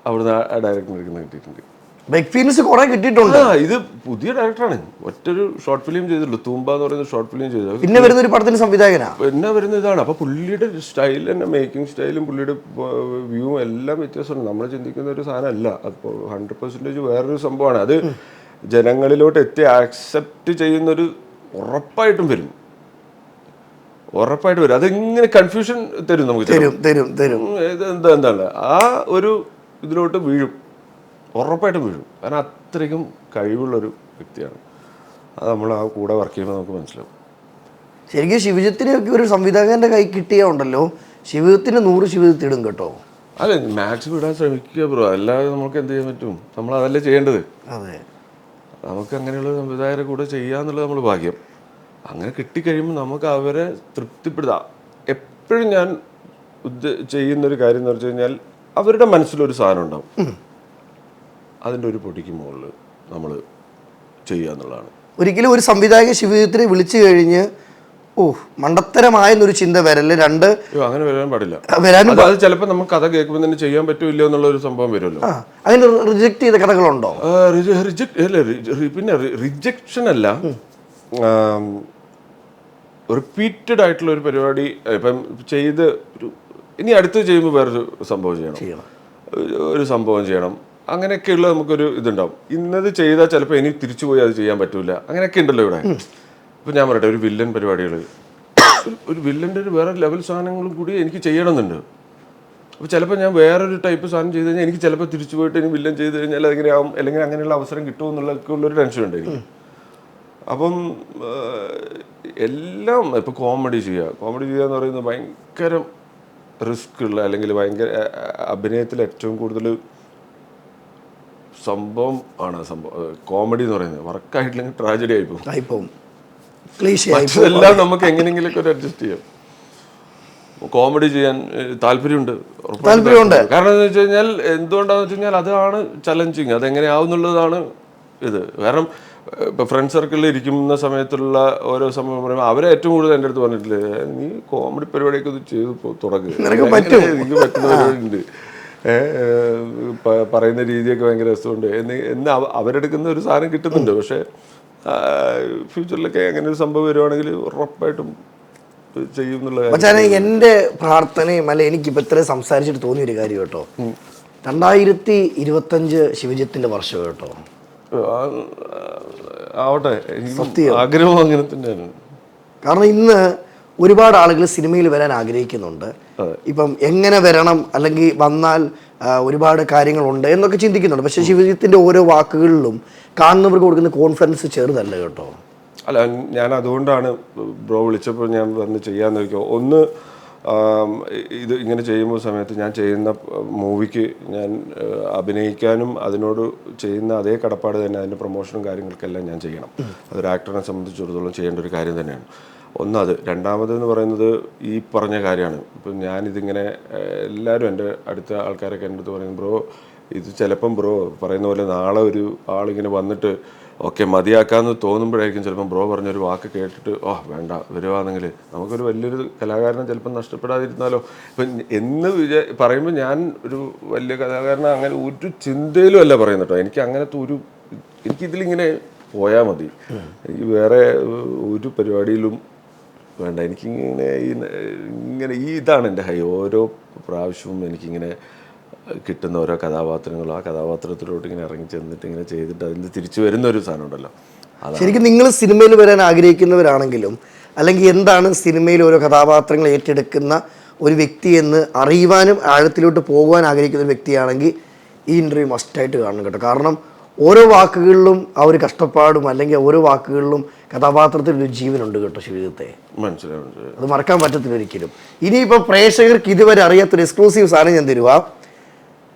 അവിടുന്ന് ആ ഡയറക്ടറിന് കിട്ടിയിട്ടുണ്ട്. എക്സ്പീരിയൻസ് കുറെ കിട്ടിയിട്ടുണ്ട്. ഇത് പുതിയ ഡയറക്ടറാണ്, ഒറ്റൊരു ഷോർട്ട് ഫിലിം ചെയ്തിട്ടുള്ളൂ, തൂമ്പ എന്ന് പറയുന്ന ഷോർട്ട് ഫിലിം ചെയ്തത്. പിന്നെ വരുന്ന ഒരു പടത്തിന് സംവിധായകനാ, പിന്നെ വരുന്ന ഇതാണ്. അപ്പൊ പുള്ളിയുടെ സ്റ്റൈൽ തന്നെ, മേക്കിംഗ് സ്റ്റൈലും പുള്ളിയുടെ വ്യൂവും എല്ലാം വ്യത്യാസമുണ്ട്. നമ്മൾ ചിന്തിക്കുന്ന ഒരു സാധനമല്ല, അപ്പോൾ 100% വേറൊരു സംഭവമാണ്. അത് ജനങ്ങളിലോട്ട് എത്തി ആക്സെപ്റ്റ് ചെയ്യുന്നൊരു ഉറപ്പായിട്ടും വരും. അതിങ്ങനെ കൺഫ്യൂഷൻ തരും നമുക്ക്, എന്താണ് ആ ഒരു ഇതിലോട്ട് വീഴും, ഉറപ്പായിട്ടും വീഴും. കാരണം അത്രയ്ക്കും കഴിവുള്ളൊരു വ്യക്തിയാണ്. അത് നമ്മൾ ആ കൂടെ വർക്ക് ചെയ്യുമ്പോൾ നമുക്ക് മനസ്സിലാവും. ശരിക്കും ശിവജിത്തിനൊക്കെ ഒരു സംവിധായകന്റെ കൈ കിട്ടിയുണ്ടല്ലോ, ശിവജിത്തിന് 100 ശിവജിത്ത് ഇടും കേട്ടോ. അതെ, മാക്സിമം ഇടാൻ ശ്രമിക്കുക ബ്രോ, അല്ലാതെ നമുക്ക് എന്ത് ചെയ്യാൻ പറ്റും? നമ്മൾ അതല്ലേ ചെയ്യേണ്ടത്. അതെ, നമുക്ക് അങ്ങനെയുള്ള സംവിധായകരെ കൂടെ ചെയ്യാന്നുള്ളത് നമ്മൾ ഭാഗ്യം. അങ്ങനെ കിട്ടിക്കഴിയുമ്പോൾ നമുക്ക് അവരെ തൃപ്തിപ്പെടുത്താം. എപ്പോഴും ഞാൻ ചെയ്യുന്നൊരു കാര്യം എന്ന് വെച്ച് കഴിഞ്ഞാൽ, അവരുടെ മനസ്സിലൊരു സാധനം ഉണ്ടാവും, അതിൻ്റെ ഒരു പൊടിക്ക് മുകളിൽ നമ്മൾ ചെയ്യുക എന്നുള്ളതാണ്. ഒരിക്കലും ഒരു സംവിധായക ശിവജിത്തിനെ വിളിച്ചു കഴിഞ്ഞ് മണ്ടത്തരമായെന്നൊരു ചിന്ത വരല്, അങ്ങനെ വരാൻ പാടില്ല. അത് ചിലപ്പോൾ നമുക്ക് കഥ കേൾക്കുമ്പോൾ തന്നെ ചെയ്യാൻ പറ്റൂല്ലോ എന്നുള്ള ഒരു സംഭവം വരുമല്ലോ. അങ്ങനെ റിജക്ട് ചെയ്ത കഥകളുണ്ടോ? പിന്നെ റിജക്ഷൻ അല്ല, റിപ്പീറ്റഡ് ആയിട്ടുള്ള ഒരു പരിപാടി ഇപ്പം ചെയ്ത് ഇനി അടുത്ത് ചെയ്യുമ്പോൾ വേറൊരു സംഭവം ചെയ്യണം, ഒരു സംഭവം ചെയ്യണം, അങ്ങനെയൊക്കെയുള്ള നമുക്കൊരു ഇതുണ്ടാവും. ഇന്നത് ചെയ്താൽ ചിലപ്പോൾ ഇനി തിരിച്ചു പോയി അത് ചെയ്യാൻ പറ്റൂല, അങ്ങനെയൊക്കെ ഉണ്ടല്ലോ ഇവിടെ. ഇപ്പം ഞാൻ പറയട്ടെ, ഒരു വില്ലൻ പരിപാടികൾ, ഒരു വില്ലൻ്റെ ഒരു വേറെ ലെവൽ സാധനങ്ങളും കൂടി എനിക്ക് ചെയ്യണമെന്നുണ്ട്. അപ്പോൾ ചിലപ്പോൾ ഞാൻ വേറൊരു ടൈപ്പ് സാധനം ചെയ്ത് കഴിഞ്ഞാൽ എനിക്ക് ചിലപ്പോൾ തിരിച്ചു പോയിട്ട് ഇനി വില്ലൻ ചെയ്ത് കഴിഞ്ഞാൽ അതെങ്ങനെ ആവും, അല്ലെങ്കിൽ അങ്ങനെയുള്ള അവസരം കിട്ടുമോ എന്നുള്ളതൊക്കെ ഉള്ളൊരു ടെൻഷൻ ഉണ്ട് എനിക്ക്. അപ്പം എല്ലാം ഇപ്പോൾ കോമഡി ചെയ്യുക എന്ന് പറയുന്നത് ഭയങ്കര റിസ്ക് ഉള്ള, അല്ലെങ്കിൽ ഭയങ്കര അഭിനയത്തിൽ ഏറ്റവും കൂടുതൽ സംഭവം ആണ്. കോമഡി എന്ന് പറയുന്നത് വർക്കായിട്ടില്ലെങ്കിൽ ട്രാജഡി ആയിപ്പോവും. എല്ലാം നമുക്ക് എങ്ങനെയെങ്കിലൊക്കെ ഒരു അഡ്ജസ്റ്റ് ചെയ്യാം. കോമഡി ചെയ്യാൻ താല്പര്യമുണ്ട്. കാരണം എന്ന് വെച്ച് കഴിഞ്ഞാൽ എന്തുകൊണ്ടാന്ന് വെച്ച് കഴിഞ്ഞാൽ അതാണ് ചലഞ്ചിങ്, അതെങ്ങനെയാവും എന്നുള്ളതാണ് ഇത്. കാരണം ഇപ്പോൾ ഫ്രണ്ട് സർക്കിളിൽ ഇരിക്കുന്ന സമയത്തുള്ള ഓരോ സംഭവം പറയുമ്പോൾ അവരെ ഏറ്റവും കൂടുതൽ എൻ്റെ അടുത്ത് പറഞ്ഞിട്ടില്ലേ, നീ കോമഡി പരിപാടിയൊക്കെ ഇത് ചെയ്ത് തുടങ്ങുക, എനിക്ക് പറ്റുന്ന പരിപാടിയുണ്ട്, പറയുന്ന രീതിയൊക്കെ ഭയങ്കര രസമുണ്ട് എന്ന് അവരെടുക്കുന്ന ഒരു സാധനം കിട്ടുന്നുണ്ട്. പക്ഷേ ഫ്യൂച്ചറിലൊക്കെ അങ്ങനെ ഒരു സംഭവം വരുവാണെങ്കിൽ ഉറപ്പായിട്ടും ചെയ്യും എന്നുള്ള എൻ്റെ പ്രാർത്ഥനയും അല്ല. എനിക്കിപ്പോൾ ഇത്രയും സംസാരിച്ചിട്ട് തോന്നിയൊരു കാര്യം കേട്ടോ, 2025 ശിവജിത്തിന്റെ വർഷം കേട്ടോ. ആവട്ടെ, ആഗ്രഹം അങ്ങനെ തന്നെയാണ്. കാരണം ഇന്ന് ഒരുപാട് ആളുകൾ സിനിമയിൽ വരാൻ ആഗ്രഹിക്കുന്നുണ്ട്. ഇപ്പം എങ്ങനെ വരണം, അല്ലെങ്കിൽ വന്നാൽ ഒരുപാട് കാര്യങ്ങളുണ്ട് എന്നൊക്കെ ചിന്തിക്കുന്നുണ്ട്. പക്ഷെ ശിവജിത്തിന്റെ ഓരോ വാക്കുകളിലും കാണുന്നവർക്ക് കൊടുക്കുന്ന കോൺഫിഡൻസ് ചെറുതല്ല കേട്ടോ. അല്ല, ഞാൻ അതുകൊണ്ടാണ് ബ്രോ വിളിച്ചപ്പോൾ ഞാൻ വന്ന് ചെയ്യാന്ന് ചോദിക്കുക. ഒന്ന്, ഇത് ഇങ്ങനെ ചെയ്യുമ്പോൾ സമയത്ത് ഞാൻ ചെയ്യുന്ന മൂവിക്ക് ഞാൻ അഭിനയിക്കാനും അതിനോട് ചെയ്യുന്ന അതേ കടപ്പാട് തന്നെ അതിൻ്റെ പ്രൊമോഷനും കാര്യങ്ങൾക്കെല്ലാം ഞാൻ ചെയ്യണം. അതൊരു ആക്ടറിനെ സംബന്ധിച്ചിടത്തോളം ചെയ്യേണ്ട ഒരു കാര്യം തന്നെയാണ്. ഒന്നത്. രണ്ടാമതെന്ന് പറയുന്നത് ഈ പറഞ്ഞ കാര്യമാണ്. ഇപ്പം ഞാനിതിങ്ങനെ എല്ലാവരും എൻ്റെ അടുത്ത ആൾക്കാരൊക്കെ എൻ്റെ അടുത്ത് പറയുന്നത്, ബ്രോ ഇത് ചിലപ്പം ബ്രോ പറയുന്ന പോലെ നാളെ ഒരു ആളിങ്ങനെ വന്നിട്ട് ഓക്കെ മതിയാക്കാമെന്ന് തോന്നുമ്പോഴായിരിക്കും ചിലപ്പം ബ്രോ പറഞ്ഞൊരു വാക്ക് കേട്ടിട്ട് വേണ്ട വരുവാണെങ്കിൽ നമുക്കൊരു വലിയൊരു കലാകാരനെ ചിലപ്പം നഷ്ടപ്പെടാതിരുന്നാലോ ഇപ്പം എന്ന് പറയുമ്പോൾ ഞാൻ ഒരു വലിയ കലാകാരനെ അങ്ങനെ ഒരു ചിന്തയിലും അല്ല പറയുന്നത് കേട്ടോ. എനിക്ക് അങ്ങനത്തെ എനിക്കിതിലിങ്ങനെ പോയാൽ മതി, എനിക്ക് വേറെ ഒരു പരിപാടിയിലും വേണ്ട. എനിക്കിങ്ങനെ ഇതാണ് എൻ്റെ ഹൈ. ഓരോ പ്രാവശ്യവും എനിക്കിങ്ങനെ കിട്ടുന്ന ഓരോ കഥാപാത്രങ്ങളും ആ കഥാപാത്രത്തിലോട്ട് ഇങ്ങനെ ഇറങ്ങി ചെന്നിട്ട് ഇങ്ങനെ ചെയ്തിട്ട് അതിൽ തിരിച്ചു വരുന്ന ഒരു സാധനം ഉണ്ടല്ലോ. ശരിക്കും നിങ്ങൾ സിനിമയിൽ വരാൻ ആഗ്രഹിക്കുന്നവരാണെങ്കിലും, അല്ലെങ്കിൽ എന്താണ് സിനിമയിൽ ഓരോ കഥാപാത്രങ്ങൾ ഏറ്റെടുക്കുന്ന ഒരു വ്യക്തി എന്ന് അറിയുവാനും ആഴത്തിലോട്ട് പോകുവാൻ ആഗ്രഹിക്കുന്ന ഒരു വ്യക്തിയാണെങ്കിൽ ഈ ഇൻ്റർവ്യൂ മസ്റ്റായിട്ട് കാണണം കേട്ടോ. കാരണം ഓരോ വാക്കുകളിലും ആ ഒരു കഷ്ടപ്പാടും, അല്ലെങ്കിൽ ഓരോ വാക്കുകളിലും കഥാപാത്രത്തിലൊരു ജീവനുണ്ട് കേട്ടോ ശിവജിത്തെ. മനസ്സിലായി, അത് മറക്കാൻ പറ്റത്തില്ല ഒരിക്കലും. ഇനിയിപ്പോൾ പ്രേക്ഷകർക്ക് ഇതുവരെ അറിയാത്തൊരു എക്സ്ക്ലൂസീവ് സാധനം ഞാൻ തരുവാ.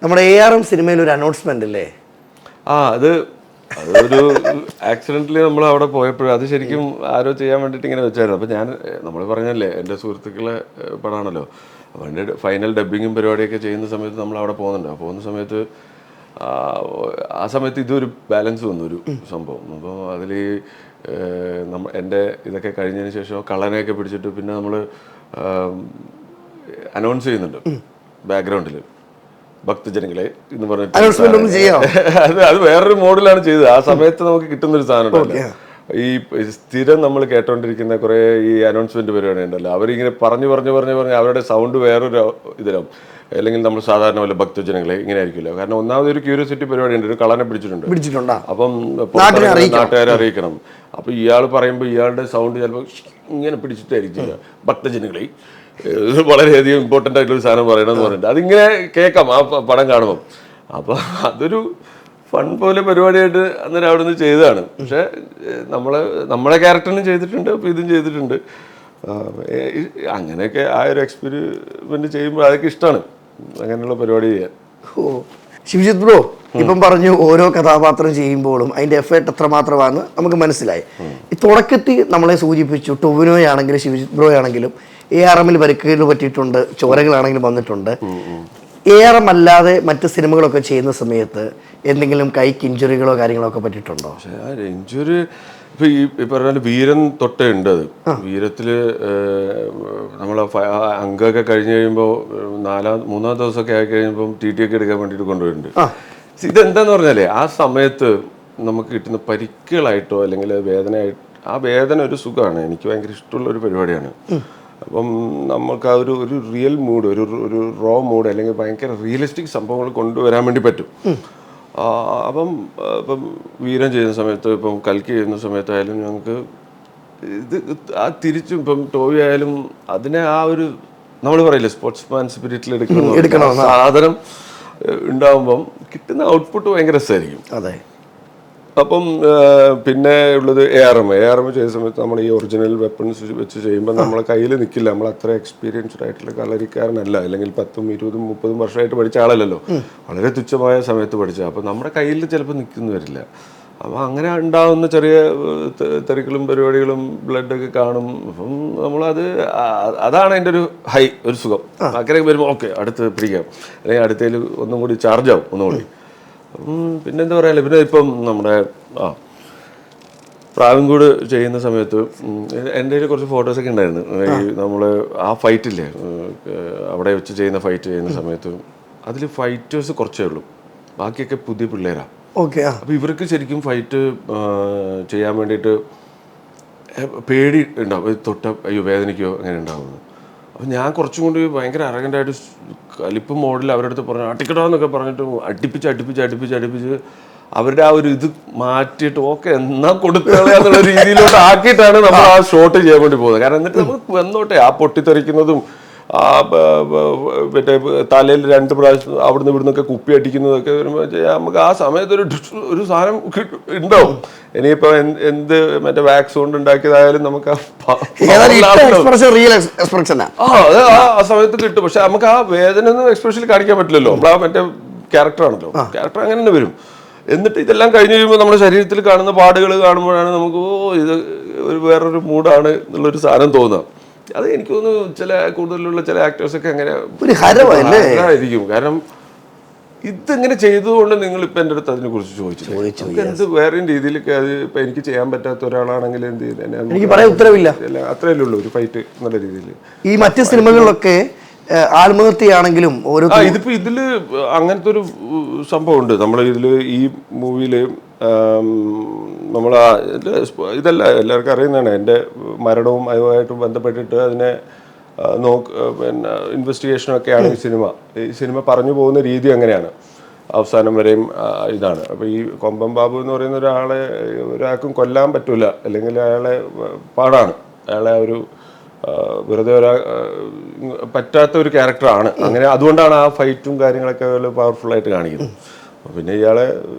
നമ്മുടെ ARM സിനിമയിൽ ഒരു അനൗൺസ്മെന്റ് ഇല്ലേ? അതൊരു ആക്സിഡന്റില് നമ്മൾ അവിടെ പോയപ്പോഴും അത് ശരിക്കും ആരോ ചെയ്യാൻ വേണ്ടിയിട്ട് ഇങ്ങനെ വെച്ചായിരുന്നു. അപ്പോൾ ഞാൻ നമ്മൾ പറഞ്ഞല്ലേ എൻ്റെ സുഹൃത്തുക്കളെ പടമാണല്ലോ, അപ്പോൾ എൻ്റെ ഫൈനൽ ഡബ്ബിങ്ങും പരിപാടിയൊക്കെ ചെയ്യുന്ന സമയത്ത് നമ്മൾ അവിടെ പോകുന്നുണ്ട്. പോകുന്ന സമയത്ത് ആ സമയത്ത് ഇതൊരു ബാലൻസ് വന്നു ഒരു സംഭവം. അപ്പോൾ അതിൽ എൻ്റെ ഇതൊക്കെ കഴിഞ്ഞതിന് ശേഷം കള്ളനെയൊക്കെ പിടിച്ചിട്ട് പിന്നെ നമ്മൾ അനൗൺസ് ചെയ്യുന്നുണ്ട് ബാക്ക്ഗ്രൗണ്ടിൽ, ഭക്തജനങ്ങളെ എന്ന് പറഞ്ഞിട്ട്. അത് വേറൊരു മോഡിലാണ് ചെയ്തത്. ആ സമയത്ത് നമുക്ക് കിട്ടുന്നൊരു സാധനം ഉണ്ടല്ലോ, ഈ സ്ഥിരം നമ്മൾ കേട്ടോണ്ടിരിക്കുന്ന കുറേ ഈ അനൗൺസ്മെന്റ് പരിപാടി ഉണ്ടല്ലോ, അവരിങ്ങനെ പറഞ്ഞു അവരുടെ സൗണ്ട് വേറൊരു ഇതിലാവും. അല്ലെങ്കിൽ നമ്മൾ സാധാരണ പോലെ ഭക്തജനങ്ങളെ ഇങ്ങനെ ആയിരിക്കുമല്ലോ. കാരണം ഒന്നാമതൊരു ക്യൂരിയോസിറ്റി പരിപാടി ഉണ്ട്, ഒരു കളനെ പിടിച്ചിട്ടുണ്ട്. അപ്പം നാട്ടുകാരെ അറിയിക്കണം. അപ്പൊ ഇയാൾ പറയുമ്പോൾ ഇയാളുടെ സൗണ്ട് ചിലപ്പോൾ ഇങ്ങനെ പിടിച്ചിട്ടായിരിക്കും ഭക്തജനങ്ങളെ വളരെയധികം ഇമ്പോർട്ടൻ്റ് ആയിട്ടുള്ള സാധനം പറയണമെന്ന് പറഞ്ഞിട്ട് അതിങ്ങനെ കേൾക്കാം ആ പടം കാണുമ്പം. അപ്പോൾ അതൊരു ഫൺ പോലെ പരിപാടിയായിട്ട് അന്നേരം അവിടെ നിന്ന് ചെയ്തതാണ്. പക്ഷെ നമ്മളെ ക്യാരക്ടറിനും ചെയ്തിട്ടുണ്ട്, അപ്പോൾ ഇതും ചെയ്തിട്ടുണ്ട്. അങ്ങനെയൊക്കെ ആ ഒരു എക്സ്പെരിമെന്റ് ചെയ്യുമ്പോൾ അതൊക്കെ ഇഷ്ടമാണ് അങ്ങനെയുള്ള പരിപാടി ചെയ്യാൻ. ശിവജിത്ത് ബ്രോ ഇപ്പം പറഞ്ഞു ഓരോ കഥാപാത്രം ചെയ്യുമ്പോഴും അതിന്റെ എഫേർട്ട് എത്രമാത്രമാണെന്ന് നമുക്ക് മനസ്സിലായി. ഈ തുടക്കത്തിൽ നമ്മളെ സൂചിപ്പിച്ചു, ടൊവിനോയാണെങ്കിലും ശിവജിത്ത് ബ്രോ ആണെങ്കിലും ARMൽ പരിക്കുകൾ പറ്റിയിട്ടുണ്ട്, ചോരകളാണെങ്കിലും വന്നിട്ടുണ്ട്. ARM അല്ലാതെ മറ്റ് സിനിമകളൊക്കെ ചെയ്യുന്ന സമയത്ത് എന്തെങ്കിലും കൈക്ക് ഇഞ്ചുറികളോ കാര്യങ്ങളോ ഒക്കെ പറ്റിയിട്ടുണ്ടോ? ഇഞ്ചുറി ഇപ്പൊ ഈ പറഞ്ഞാൽ വീരൻ തൊട്ടേ ഉണ്ട്. അത് വീരത്തില് നമ്മളെ അംഗമൊക്കെ കഴിഞ്ഞ് കഴിയുമ്പോൾ മൂന്നാം ദിവസമൊക്കെ ആയി കഴിയുമ്പോൾ TT ഒക്കെ എടുക്കാൻ വേണ്ടിയിട്ട് കൊണ്ടുപോയിട്ടുണ്ട്. ഇതെന്താന്ന് പറഞ്ഞാലേ ആ സമയത്ത് നമുക്ക് കിട്ടുന്ന പരിക്കുകളായിട്ടോ അല്ലെങ്കിൽ വേദനയായിട്ടോ, ആ വേദന ഒരു സുഖമാണ്. എനിക്ക് ഭയങ്കര ഇഷ്ടമുള്ള ഒരു പരിപാടിയാണ്. അപ്പം നമുക്ക് ആ ഒരു റിയൽ മൂഡ്, ഒരു റോ മൂഡ് അല്ലെങ്കിൽ ഭയങ്കര റിയലിസ്റ്റിക് സംഭവങ്ങൾ കൊണ്ടുവരാൻ വേണ്ടി പറ്റും. ഇപ്പം വീരൻ ചെയ്യുന്ന സമയത്ത്, ഇപ്പം കൽക്കി ചെയ്യുന്ന സമയത്തായാലും ഞങ്ങൾക്ക് ഇത് ആ തിരിച്ചും ഇപ്പം ടോവി ആയാലും അതിനെ ആ ഒരു നമ്മൾ പറയില്ലേ സ്പോർട്സ്മാൻ സ്പിരിറ്റിൽ എടുക്കണം സാധനം ഉണ്ടാവുമ്പം കിട്ടുന്ന ഔട്ട്പുട്ട് ഭയങ്കര രസമായിരിക്കും. അതെ. അപ്പം പിന്നെ ഉള്ളത് AR ചെയ്യുന്ന സമയത്ത് നമ്മൾ ഈ ഒറിജിനൽ വെപ്പൺസ് വെച്ച് ചെയ്യുമ്പോൾ നമ്മളെ കയ്യിൽ നിൽക്കില്ല. നമ്മൾ അത്ര എക്സ്പീരിയൻസ്ഡ് ആയിട്ടുള്ള കളരിക്കാരനല്ല, അല്ലെങ്കിൽ 10, 20, 30 വർഷമായിട്ട് പഠിച്ച ആളല്ലല്ലോ, വളരെ തുച്ഛമായ സമയത്ത് പഠിച്ച. അപ്പം നമ്മുടെ കയ്യിൽ ചിലപ്പോൾ നിൽക്കുന്നു വരില്ല. അപ്പം അങ്ങനെ ഉണ്ടാകുന്ന ചെറിയ തെറികളും പരിപാടികളും ബ്ലഡൊക്കെ കാണും. അപ്പം നമ്മളത് അതാണ് എൻ്റെ ഒരു ഹൈ, ഒരു സുഖം. അങ്ങനെ വരുമ്പോൾ ഓക്കെ അടുത്ത് പിടിക്കാം, അല്ലെങ്കിൽ അടുത്തതിൽ ഒന്നും കൂടി ചാർജ് ആവും ഒന്നുകൂടി. പിന്നെന്താ പറയാല്ലേ, പിന്നെ ഇപ്പം നമ്മുടെ പ്രാവൻകൂട് ചെയ്യുന്ന സമയത്ത് എൻ്റെ കയ്യിൽ കുറച്ച് ഫോട്ടോസൊക്കെ ഉണ്ടായിരുന്നു. ഈ നമ്മൾ ആ ഫൈറ്റില്ലേ, അവിടെ വെച്ച് ചെയ്യുന്ന ഫൈറ്റ് ചെയ്യുന്ന സമയത്ത് അതിൽ ഫൈറ്റേഴ്സ് കുറച്ചേ ഉള്ളൂ, ബാക്കിയൊക്കെ പുതിയ പിള്ളേരാണ്. ഓക്കെ. അപ്പോൾ ഇവർക്ക് ശരിക്കും ഫൈറ്റ് ചെയ്യാൻ വേണ്ടിയിട്ട് പേടി ഉണ്ടാവും, തൊട്ട അയ്യോ വേദനിക്കോ അങ്ങനെ ഉണ്ടാവുന്നത്. അപ്പം ഞാൻ കുറച്ചും കൂടി ഭയങ്കര അറഗൻ്റായിട്ട് കലിപ്പ് മോഡിൽ അവരുടെ അടുത്ത് പറഞ്ഞു അടിക്കടാന്നൊക്കെ പറഞ്ഞിട്ട് അടുപ്പിച്ച് അവരുടെ ആ ഒരു ഇത് മാറ്റിയിട്ട് ഓക്കെ എന്നാ കൊടുക്കാന്നുള്ള രീതിയിലോട്ട് ആക്കിയിട്ടാണ് നമ്മൾ ആ ഷോട്ട് ചെയ്യാൻ വേണ്ടി പോകുന്നത്. കാരണം എന്നിട്ട് നമുക്ക് വന്നോട്ടെ ആ പൊട്ടിത്തെറിക്കുന്നതും ആ മറ്റേ തലയിൽ 2 പ്രാവശ്യം അവിടുന്ന് ഇവിടുന്നൊക്കെ കുപ്പി അടിക്കുന്നതൊക്കെ വരുമ്പോൾ നമുക്ക് ആ സമയത്ത് ഒരു സാധനം ഉണ്ടാവും. ഇനിയിപ്പോൾ എന്ത് മറ്റേ വാക്സ് കൊണ്ട് ഉണ്ടാക്കിയതായാലും നമുക്ക് ആ സമയത്ത് കിട്ടും. പക്ഷെ നമുക്ക് ആ വേദന ഒന്നും എക്സ്പ്രഷനിൽ കാണിക്കാൻ പറ്റില്ലല്ലോ, നമ്മൾ ആ മറ്റേ ക്യാരക്ടറാണല്ലോ, ക്യാരക്ടർ അങ്ങനെ തന്നെ വരും. എന്നിട്ട് ഇതെല്ലാം കഴിഞ്ഞ് കഴിയുമ്പോൾ നമ്മുടെ ശരീരത്തിൽ കാണുന്ന പാടുകൾ കാണുമ്പോഴാണ് നമുക്ക് ഇത് വേറൊരു മൂഡാണ് എന്നുള്ളൊരു സാധനം തോന്നുക. അത് എനിക്ക് തോന്നുന്നു ചില കൂടുതലുള്ള ചില ആക്ടേഴ്സൊക്കെ അങ്ങനെ ഒരു ഹരമായിരിക്കും. കാരണം ഇതെങ്ങനെ ചെയ്തതുകൊണ്ട് നിങ്ങൾ ഇപ്പം എൻ്റെ അടുത്ത് അതിനെ കുറിച്ച് ചോദിച്ചു എന്ത് വേറെയും രീതിയിലൊക്കെ അത് ഇപ്പം എനിക്ക് ചെയ്യാൻ പറ്റാത്ത ഒരാളാണെങ്കിൽ എന്ത് എനിക്ക് പറയാൻ ഉത്തരവില്ല. അത്രയല്ലേ ഉള്ളൂ ഒരു ഫൈറ്റ് എന്നുള്ള രീതിയിൽ. ഈ മറ്റു സിനിമകളിലൊക്കെ ആത്മഹത്യയാണെങ്കിലും ഓരോ ഇതിപ്പോ ഇതില് അങ്ങനത്തെ ഒരു സംഭവം ഉണ്ട്. നമ്മളെ ഇതില് ഈ മൂവിയില് നമ്മൾ ഇതല്ല എല്ലാവർക്കും അറിയുന്നതാണ്, എൻ്റെ മരണവും അതുമായിട്ട് ബന്ധപ്പെട്ടിട്ട് അതിനെ പിന്നെ ഇൻവെസ്റ്റിഗേഷനൊക്കെയാണ് ഈ സിനിമ പറഞ്ഞു പോകുന്ന രീതി അങ്ങനെയാണ്, അവസാനം വരെയും ഇതാണ്. അപ്പോൾ ഈ കൊമ്പം ബാബു എന്ന് പറയുന്ന ഒരാൾക്കും കൊല്ലാൻ പറ്റൂല, അല്ലെങ്കിൽ അയാളെ പാടാണ്, അയാളെ ഒരു വെറുതെ പറ്റാത്ത ഒരു ക്യാരക്ടറാണ്. അങ്ങനെ അതുകൊണ്ടാണ് ആ ഫൈറ്റും കാര്യങ്ങളൊക്കെ പവർഫുള്ളായിട്ട് കാണിക്കുന്നത്. പിന്നെ ഇയാളെ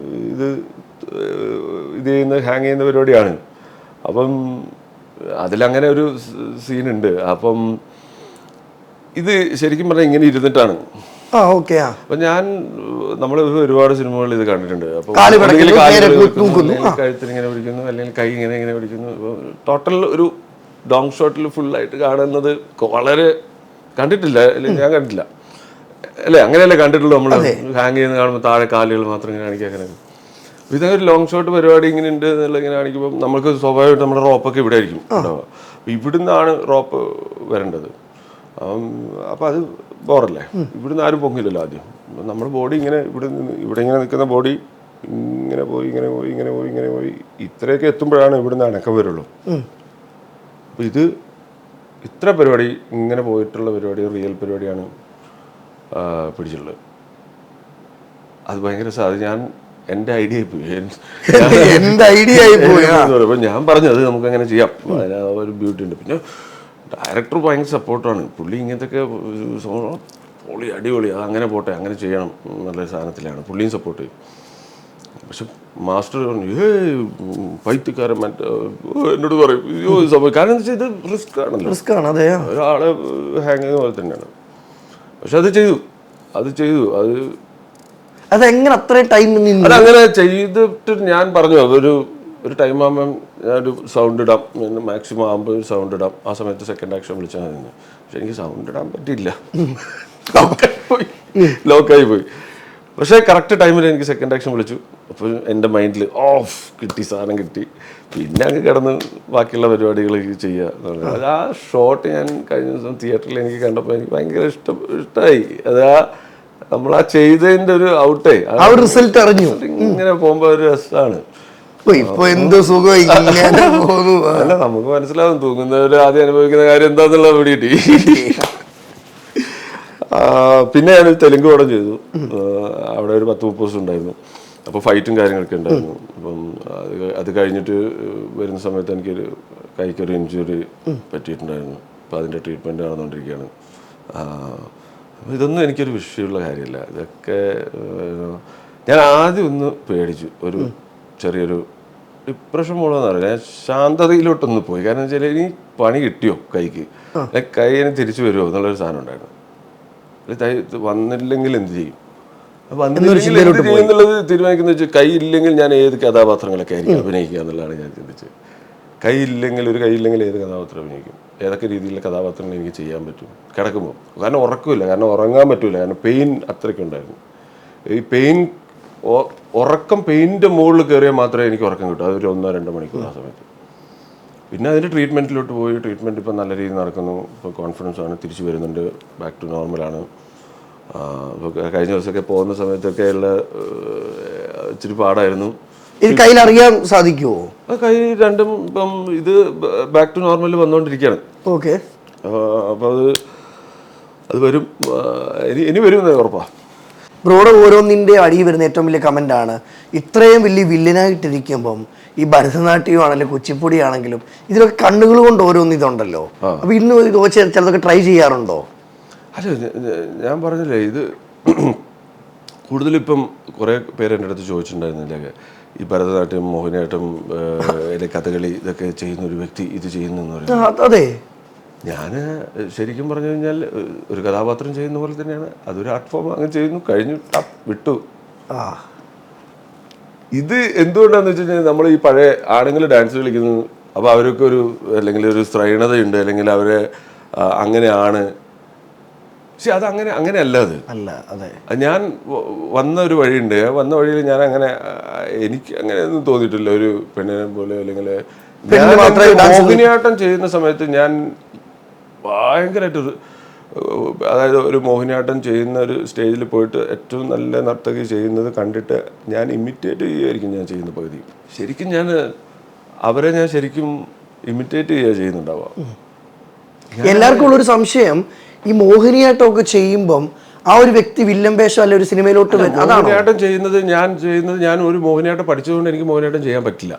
ഇത് ചെയ്യുന്ന ഹാങ് ചെയ്യുന്ന പരിപാടിയാണ്. അപ്പം അതിലങ്ങനെ ഒരു സീനുണ്ട്. അപ്പം ഇത് ശരിക്കും പറഞ്ഞാൽ ഇങ്ങനെ ഇരുന്നിട്ടാണ്. അപ്പൊ നമ്മൾ ഒരുപാട് സിനിമകളിൽ ഇത് കണ്ടിട്ടുണ്ട്. അപ്പൊ കഴുത്തിന് ഇങ്ങനെ പിടിക്കുന്നു, അല്ലെങ്കിൽ കൈ ഇങ്ങനെ പിടിക്കുന്നു. ടോട്ടൽ ഒരു ലോങ് ഷോട്ടിൽ ഫുള്ളായിട്ട് കാണുന്നത് വളരെ കണ്ടിട്ടില്ല, ഞാൻ കണ്ടിട്ടില്ല അല്ലേ, അങ്ങനെയല്ലേ കണ്ടിട്ടുള്ളൂ. നമ്മൾ ഹാങ് ചെയ്യുന്ന കാണുമ്പോൾ താഴെ കാലുകൾ മാത്രം ഇങ്ങനെ കാണിക്കുക. അങ്ങനെ ഇതൊരു ലോങ് ഷോട്ട് പരിപാടി ഇങ്ങനെ ഉണ്ട് എന്നുള്ള ഇങ്ങനെ കാണിക്കുമ്പോൾ നമുക്ക് സ്വാഭാവികമായിട്ട് നമ്മുടെ റോപ്പൊക്കെ ഇവിടെ ആയിരിക്കും ഉണ്ടാവുക. ഇവിടുന്നാണ് റോപ്പ് വരേണ്ടത്. അപ്പം അത് ബോറല്ലേ, ഇവിടുന്ന് ആരും പൊങ്ങില്ലല്ലോ. ആദ്യം നമ്മുടെ ബോഡി ഇങ്ങനെ ഇവിടെ ഇങ്ങനെ നിൽക്കുന്ന ബോഡി ഇങ്ങനെ പോയി ഇത്രയൊക്കെ എത്തുമ്പോഴാണ് ഇവിടുന്ന് അനക്കം വരുള്ളൂ. അപ്പം ഇത്ര പരിപാടി ഇങ്ങനെ പോയിട്ടുള്ള പരിപാടി റിയൽ പരിപാടിയാണ് പിടിച്ചിട്ടുള്ളത്. അത് ഭയങ്കര ഞാൻ എൻ്റെ ഐഡിയ ആയിപ്പോയി. ഞാൻ പറഞ്ഞു അത് നമുക്ക് അങ്ങനെ ചെയ്യാം, അതിന് ഒരു ബ്യൂട്ടി ഉണ്ട്. പിന്നെ ഡയറക്ടർ ഭയങ്കര സപ്പോർട്ടാണ്. പുള്ളി ഇങ്ങനത്തെയൊക്കെ പൊളി അടിപൊളി അങ്ങനെ പോട്ടെ, അങ്ങനെ ചെയ്യണം എന്നുള്ള സാധനത്തിലാണ് പുള്ളിയും സപ്പോർട്ട് ചെയ്യും. പക്ഷെ മാസ്റ്റർ പറഞ്ഞു പൈത്തിക്കാരൻ എന്നോട് പറയും അയ്യോ സംഭവം. കാരണം എന്താ വെച്ചാൽ ഇത് റിസ്ക് ആണല്ലോ, ഒരാളെ ഹാങ് ചെയ്യുന്ന പോലെ തന്നെയാണ്. പക്ഷെ അത് ചെയ്തു അതെങ്ങനെ അത്രയും ടൈം അതങ്ങനെ ചെയ്തിട്ട് ഞാൻ പറഞ്ഞു ഒരു ടൈം ആകുമ്പം ഞാനൊരു സൗണ്ട് ഇടാം, മാക്സിമം ആകുമ്പോൾ ഒരു സൗണ്ട് ഇടാം. ആ സമയത്ത് സെക്കൻഡ് ആക്ഷൻ വിളിച്ചാൽ മതി. പക്ഷെ എനിക്ക് സൗണ്ട് ഇടാൻ പറ്റിയില്ല, ലോക്കായി പോയി. പക്ഷേ കറക്റ്റ് ടൈമിൽ എനിക്ക് സെക്കൻഡ് ആക്ഷൻ വിളിച്ചു. അപ്പോൾ എൻ്റെ മൈൻഡിൽ സാധനം കിട്ടി. പിന്നെ അങ്ങ് കിടന്ന് ബാക്കിയുള്ള പരിപാടികൾ ചെയ്യുക. അത് ആ ഷോട്ട് ഞാൻ കഴിഞ്ഞ ദിവസം തിയേറ്ററിൽ എനിക്ക് കണ്ടപ്പോൾ എനിക്ക് ഭയങ്കര ഇഷ്ടമായി. അത് നമ്മൾ ചെയ്തതിൻ്റെ ഒരു ഔട്ടേ റിസൾട്ട് അറിഞ്ഞു. ഇങ്ങനെ പോകുമ്പോൾ ഒരു രസമാണ്. ഇപ്പൊ എന്ത് സുഖം ഇങ്ങനെ പോകുന്നു. അല്ല, നമുക്ക് മനസ്സിലാവും തൂങ്ങുന്നവര് ആദ്യം അനുഭവിക്കുന്ന കാര്യം എന്താന്നുള്ളത് ഇവിടെ കിട്ടി. പിന്നെ ഞാൻ തെലുങ്ക് പടം ചെയ്തു. അവിടെ ഒരു 10-30 ദിവസം ഉണ്ടായിരുന്നു. അപ്പോൾ ഫൈറ്റും കാര്യങ്ങളൊക്കെ ഉണ്ടായിരുന്നു. അപ്പം അത് കഴിഞ്ഞിട്ട് വരുന്ന സമയത്ത് എനിക്കൊരു കൈക്കൊരു ഇഞ്ചുറി പറ്റിയിട്ടുണ്ടായിരുന്നു. അപ്പോൾ അതിൻ്റെ ട്രീറ്റ്മെൻറ്റ് നടന്നുകൊണ്ടിരിക്കുകയാണ്. ഇതൊന്നും എനിക്കൊരു വിഷയമുള്ള കാര്യമില്ല. ഇതൊക്കെ ഞാൻ ആദ്യം ഒന്ന് പേടിച്ചു. ഒരു ചെറിയൊരു ഡിപ്രഷൻ പോകണമെന്ന് അറിയില്ല. ഞാൻ ശാന്തതയിലോട്ടൊന്ന് പോയി. കാരണം വെച്ചാൽ ഇനി പണി കിട്ടിയോ കൈക്ക്, കൈ ഇനി തിരിച്ചു വരുമോ എന്നുള്ളൊരു സാധനം ഉണ്ടായിരുന്നു. വന്നില്ലെങ്കിൽ എന്ത് ചെയ്യും, വന്നില്ലെങ്കിൽ എന്ത് ചെയ്യും എന്നുള്ളത് തീരുമാനിക്കുന്ന വെച്ചാൽ കൈ ഇല്ലെങ്കിൽ ഞാൻ ഏത് കഥാപാത്രങ്ങളൊക്കെ ആയിരിക്കും അഭിനയിക്കുക എന്നുള്ളതാണ് ഞാൻ ചിന്തിച്ചത്. കൈ ഇല്ലെങ്കിൽ ഏത് കഥാപാത്രം അഭിനയിക്കും, ഏതൊക്കെ രീതിയിലുള്ള കഥാപാത്രങ്ങൾ എനിക്ക് ചെയ്യാൻ പറ്റും കിടക്കുമ്പോൾ. കാരണം ഉറക്കമില്ല, കാരണം ഉറങ്ങാൻ പറ്റില്ല, കാരണം പെയിൻ അത്രയ്ക്കുണ്ടായിരുന്നു. ഈ പെയിൻ ഉറക്കം പെയിൻ്റെ മുകളിൽ കയറിയാൽ മാത്രമേ എനിക്ക് ഉറക്കം കിട്ടൂ. അതൊരു 1-2 മണിക്കൂർ ആ സമയത്ത്. പിന്നെ അതിൻ്റെ ട്രീറ്റ്മെൻറ്റിലോട്ട് പോയി. ട്രീറ്റ്മെൻറ്റ് ഇപ്പം നല്ല രീതിയിൽ നടക്കുന്നു. ഇപ്പോൾ കോൺഫിഡൻസ് ആണ്, തിരിച്ചു വരുന്നുണ്ട്, ബാക്ക് ടു നോർമലാണ്. ഇപ്പോൾ കഴിഞ്ഞ ദിവസമൊക്കെ പോകുന്ന സമയത്തൊക്കെ ഉള്ള ഇച്ചിരി പാടായിരുന്നു. ഇത് കയ്യിൽ അറിയാൻ സാധിക്കുമോ? കൈ രണ്ടും ഇപ്പം ഇത് ബാക്ക് ടു നോർമൽ വന്നുകൊണ്ടിരിക്കുകയാണ്. ഓക്കെ. അപ്പോൾ അത് വരും, ഇനി വരുമെന്ന് ഉറപ്പാണ്. ബ്രോയുടെ ഓരോന്നിൻ്റെ അടിയിൽ വരുന്ന ഏറ്റവും വലിയ കമൻ്റാണ്, ഇത്രയും വലിയ വില്ലനായിട്ടിരിക്കുമ്പം ഈ ഭരതനാട്യം ആണെങ്കിലും കുച്ചിപ്പുടി ആണെങ്കിലും ഇതിലൊക്കെ കണ്ണുകൾ കൊണ്ട് ഓരോന്ന് ഇതുണ്ടല്ലോ. അപ്പോൾ ഇന്ന് ചിലതൊക്കെ ട്രൈ ചെയ്യാറുണ്ടോ? അല്ല, ഞാൻ പറഞ്ഞില്ലേ, ഇത് കൂടുതലിപ്പം കുറേ പേര് എൻ്റെ അടുത്ത് ചോദിച്ചിട്ടുണ്ടായിരുന്നില്ല, ഈ ഭരതനാട്യം, മോഹിനിയാട്ടം, കഥകളി ഇതൊക്കെ ചെയ്യുന്ന ഒരു വ്യക്തി ഇത് ചെയ്യുന്നെന്ന് പറയുന്നത്. അതെ, ഞാൻ ശരിക്കും പറഞ്ഞു കഴിഞ്ഞാൽ ഒരു കഥാപാത്രം ചെയ്യുന്ന പോലെ തന്നെയാണ്. അതൊരു ആർട്ട് ഫോം, അങ്ങനെ ചെയ്യുന്നു, കഴിഞ്ഞു, വിട്ടു. ഇത് എന്തുകൊണ്ടാന്ന് വെച്ച് കഴിഞ്ഞാൽ നമ്മൾ ഈ പഴയ ആണുങ്ങൾ ഡാൻസ് കളിക്കുന്നു, അപ്പോൾ അവർക്ക് അല്ലെങ്കിൽ ഒരു സ്ത്രൈണതയുണ്ട്, അല്ലെങ്കിൽ അവരെ അങ്ങനെയാണ്. പക്ഷെ അത് അങ്ങനെയല്ല. അത് അല്ല. അതെ, ഞാൻ വന്ന ഒരു വഴിയുണ്ട്. വന്ന വഴിയിൽ ഞാൻ എനിക്ക് അങ്ങനെയൊന്നും തോന്നിയിട്ടില്ല. ഒരു പെണ്ണിനെ പോലെ അല്ലെങ്കിൽ മോഹിനിയാട്ടം ചെയ്യുന്ന സമയത്ത് ഞാൻ ഭയങ്കരമായിട്ട്, അതായത് ഒരു മോഹിനിയാട്ടം ചെയ്യുന്ന ഒരു സ്റ്റേജിൽ പോയിട്ട് ഏറ്റവും നല്ല നർത്തകി ചെയ്യുന്നത് കണ്ടിട്ട് ഞാൻ ഇമിറ്റേറ്റ് ചെയ്യുമായിരിക്കും ഞാൻ ചെയ്യുന്ന പകുതി. ശരിക്കും അവരെ ഞാൻ ശരിക്കും ഇമിറ്റേറ്റ് ചെയ്യുന്നുണ്ടാവുക. എല്ലാവർക്കും ഉള്ളൊരു സംശയം, ഈ മോഹിനിയാട്ടമൊക്കെ ചെയ്യുമ്പം ആ ഒരു വ്യക്തി വില്ലൻ വേഷം അല്ലെ ഒരു സിനിമയിലോട്ട് മോഹിനിയാട്ടം ചെയ്യുന്നത് ഞാൻ ഒരു മോഹിനിയാട്ടം പഠിച്ചതുകൊണ്ട് എനിക്ക് മോഹിനിയാട്ടം ചെയ്യാൻ പറ്റില്ല.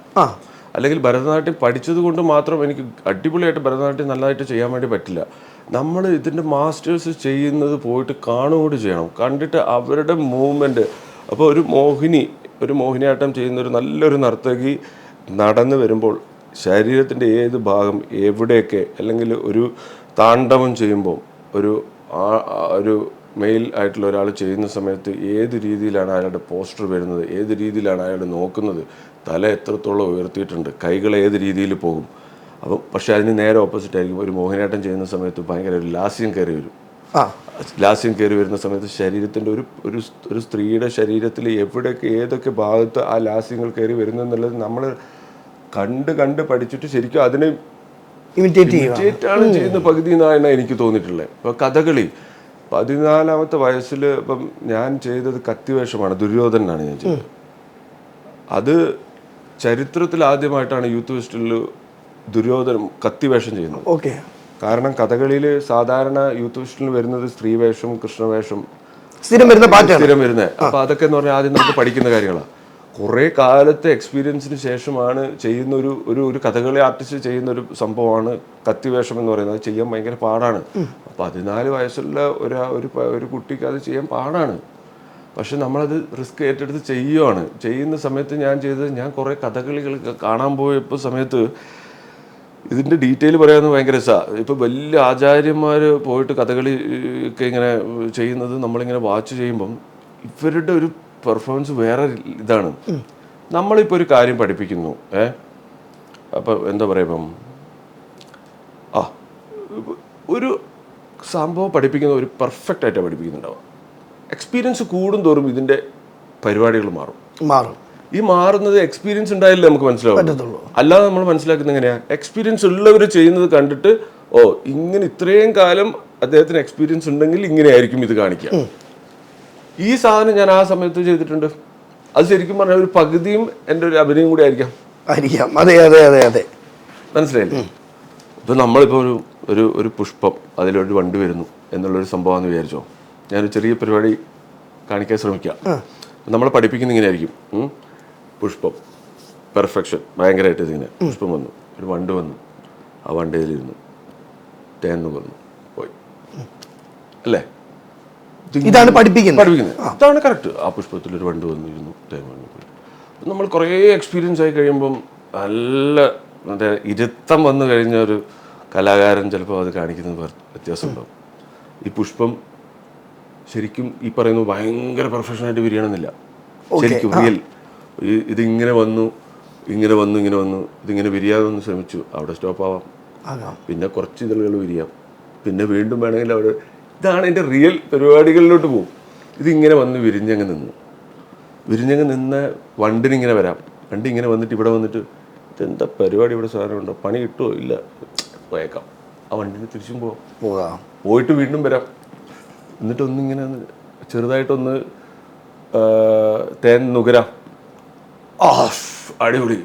അല്ലെങ്കിൽ ഭരതനാട്യം പഠിച്ചത് കൊണ്ട് മാത്രം എനിക്ക് അടിപൊളിയായിട്ട് ഭരതനാട്യം നല്ലതായിട്ട് ചെയ്യാൻ വേണ്ടി പറ്റില്ല. നമ്മൾ ഇതിൻ്റെ മാസ്റ്റേഴ്സ് ചെയ്യുന്നത് പോയിട്ട് കാണുകൂടി ചെയ്യണം, കണ്ടിട്ട് അവരുടെ മൂവ്മെൻറ്റ്. അപ്പോൾ ഒരു മോഹിനിയാട്ടം ചെയ്യുന്ന ഒരു നല്ലൊരു നർത്തകി നടന്നു വരുമ്പോൾ ശരീരത്തിൻ്റെ ഏത് ഭാഗം എവിടെയൊക്കെ, അല്ലെങ്കിൽ ഒരു താണ്ഡവം ചെയ്യുമ്പോൾ ഒരു മെയിൽ ആയിട്ടുള്ള ഒരാൾ ചെയ്യുന്ന സമയത്ത് ഏത് രീതിയിലാണ് അയാളുടെ പോസ്റ്റർ വരുന്നത്, ഏത് രീതിയിലാണ് അയാൾ നോക്കുന്നത്, തല എത്രത്തോളം ഉയർത്തിയിട്ടുണ്ട്, കൈകൾ ഏത് രീതിയിൽ പോകും. അപ്പം പക്ഷേ അതിന് നേരെ ഓപ്പോസിറ്റ് ആയിരിക്കും ഒരു മോഹിനിയാട്ടം ചെയ്യുന്ന സമയത്ത് ഭയങ്കര ഒരു ലാസ്യം കയറി വരും. ലാസ്യം കയറി വരുന്ന സമയത്ത് ശരീരത്തിൻ്റെ ഒരു സ്ത്രീയുടെ ശരീരത്തിൽ എവിടെയൊക്കെ ഏതൊക്കെ ഭാഗത്ത് ആ ലാസ്യങ്ങൾ കയറി വരുന്നെന്നുള്ളത് നമ്മൾ കണ്ട് പഠിച്ചിട്ട് ശരിക്കും അതിനെ ഇമിറ്റേറ്റ് ആണ് ചെയ്യുന്ന പകുതി എന്നാണ് എനിക്ക് തോന്നിയിട്ടുള്ളത്. ഇപ്പോൾ കഥകളി 14-ാമത്തെ വയസ്സിൽ ഇപ്പം ഞാൻ ചെയ്തത് കത്തിവേഷമാണ്, ദുര്യോധനാണ് ഞാൻ ചെയ്തത്. അത് ചരിത്രത്തിൽ ആദ്യമായിട്ടാണ് യൂത്ത് ഫെസ്റ്റിവലിൽ ദുര്യോധനം കത്തിവേഷം ചെയ്യുന്നത്. കാരണം കഥകളിയിൽ സാധാരണ യൂത്ത് ഫെസ്റ്റിവലിൽ വരുന്നത് സ്ത്രീവേഷം, കൃഷ്ണവേഷം സ്ഥിരം വരുന്നത്. അപ്പൊ അതൊക്കെ എന്ന് പറഞ്ഞാൽ ആദ്യം നമുക്ക് പഠിക്കുന്ന കാര്യങ്ങളാണ്. കുറേ കാലത്തെ എക്സ്പീരിയൻസിന് ശേഷമാണ് ചെയ്യുന്ന ഒരു കഥകളി ആർട്ടിസ്റ്റ് ചെയ്യുന്ന ഒരു സംഭവമാണ് കത്തിവേഷം എന്ന് പറയുന്നത്. അത് ചെയ്യാൻ ഭയങ്കര പാടാണ്. 14 വയസ്സുള്ള ഒരു കുട്ടിക്ക് അത് ചെയ്യാൻ പാടാണ്. പക്ഷെ നമ്മളത് റിസ്ക് ഏറ്റെടുത്ത് ചെയ്യുന്ന സമയത്ത് ഞാൻ കുറേ കഥകളികൾ കാണാൻ പോയപ്പോൾ സമയത്ത് ഇതിൻ്റെ ഡീറ്റെയിൽ പറയാമെന്ന് ഭയങ്കര രസമാണ്. ഇപ്പോൾ വലിയ ആചാര്യന്മാർ പോയിട്ട് കഥകളി ഒക്കെ ഇങ്ങനെ ചെയ്യുന്നത് നമ്മളിങ്ങനെ വാച്ച് ചെയ്യുമ്പം ഇവരുടെ ഒരു പെർഫോമൻസ് വേറെ ഇതാണ്. നമ്മളിപ്പോൾ ഒരു കാര്യം പഠിപ്പിക്കുന്നു, അപ്പം എന്താ പറയുക, ഇപ്പം ഒരു സംഭവം പഠിപ്പിക്കുന്ന ഒരു പെർഫെക്റ്റ് ആയിട്ടാണ് പഠിപ്പിക്കുന്നുണ്ടാവുക. എക്സ്പീരിയൻസ് കൂടും തോറും ഇതിൻ്റെ പരിപാടികൾ മാറും. ഈ മാറുന്നത് എക്സ്പീരിയൻസ് ഉണ്ടായില്ലേ നമുക്ക് മനസ്സിലാവും. അല്ലാതെ നമ്മൾ മനസ്സിലാക്കുന്നത് എങ്ങനെയാണ്, എക്സ്പീരിയൻസ് ഉള്ളവർ ചെയ്യുന്നത് കണ്ടിട്ട് ഇങ്ങനെ ഇത്രയും കാലം അദ്ദേഹത്തിന് എക്സ്പീരിയൻസ് ഉണ്ടെങ്കിൽ ഇങ്ങനെയായിരിക്കും ഇത് കാണിക്കുക. ഈ സാധനം ഞാൻ ആ സമയത്ത് ചെയ്തിട്ടുണ്ട്. അത് ശരിക്കും പറഞ്ഞാൽ ഒരു പകുതിയും എൻ്റെ ഒരു അഭിനയം കൂടി ആയിരിക്കാം. ആയിരിക്കാം. അതെ അതെ അതെ അതെ, മനസ്സിലായില്ലേ? ഇപ്പം നമ്മളിപ്പോൾ ഒരു പുഷ്പം, അതിലൊരു വണ്ടി വരുന്നു എന്നുള്ളൊരു സംഭവമാണെന്ന് വിചാരിച്ചോ. ഞാനൊരു ചെറിയ പരിപാടി കാണിക്കാൻ ശ്രമിക്കാം. നമ്മളെ പഠിപ്പിക്കുന്ന ഇങ്ങനെ ആയിരിക്കും. പുഷ്പം, പെർഫെക്ഷൻ, ഭയങ്കരമായിട്ട് ഇതിങ്ങനെ പുഷ്പം വന്നു, ഒരു വണ്ട് വന്നു, ആ വണ്ടിയിലിരുന്നു, തേൻ വന്നു, പോയി, അല്ലേ? ഇതാണ് പഠിപ്പിക്കുന്നത്. ഇതാണ് കറക്റ്റ്. ആ പുഷ്പത്തിൽ ഒരു വണ്ട് വന്നിരുന്നു, തേൻ വന്നു, പോയി. നമ്മൾ കുറേ എക്സ്പീരിയൻസ് ആയി കഴിയുമ്പം നല്ല മറ്റേ ഇരുത്തം വന്നു കഴിഞ്ഞ ഒരു കലാകാരൻ ചിലപ്പോൾ അത് കാണിക്കുന്നത് വ്യത്യാസം ഉണ്ടാവും. ഈ പുഷ്പം ശരിക്കും ഈ പറയുന്നത് ഭയങ്കര പെർഫെക്ഷനായിട്ട് വിരിയണമെന്നില്ല. ശരിക്കും റിയൽ ഇതിങ്ങനെ വന്നു, ഇങ്ങനെ വന്നു, ഇങ്ങനെ വന്നു, ഇതിങ്ങനെ വിരിയാതെ ഒന്ന് ശ്രമിച്ചു, അവിടെ സ്റ്റോപ്പ് ആവാം. പിന്നെ കുറച്ച് ഇതളുകൾ വിരിയാം, പിന്നെ വീണ്ടും വേണമെങ്കിൽ അവിടെ. ഇതാണ് എൻ്റെ റിയൽ പരിപാടികളിലോട്ട് പോകും. ഇതിങ്ങനെ വന്ന് വിരിഞ്ഞങ്ങ് നിന്ന് വണ്ടിനിങ്ങനെ വരാം. വണ്ടി ഇങ്ങനെ വന്നിട്ട് ഇവിടെ വന്നിട്ട് ഇതെന്താ പരിപാടി, ഇവിടെ സാധനം ഉണ്ടോ, പണി കിട്ടുമോ, ഇല്ല, പോയേക്കാം. ആ വണ്ടിന് തിരിച്ചും പോവാം, പോയിട്ട് വീണ്ടും വരാം. എന്നിട്ട് ഒന്നിങ്ങനെ ചെറുതായിട്ടൊന്ന് തേൻ നുകരാം. അടിപൊളി,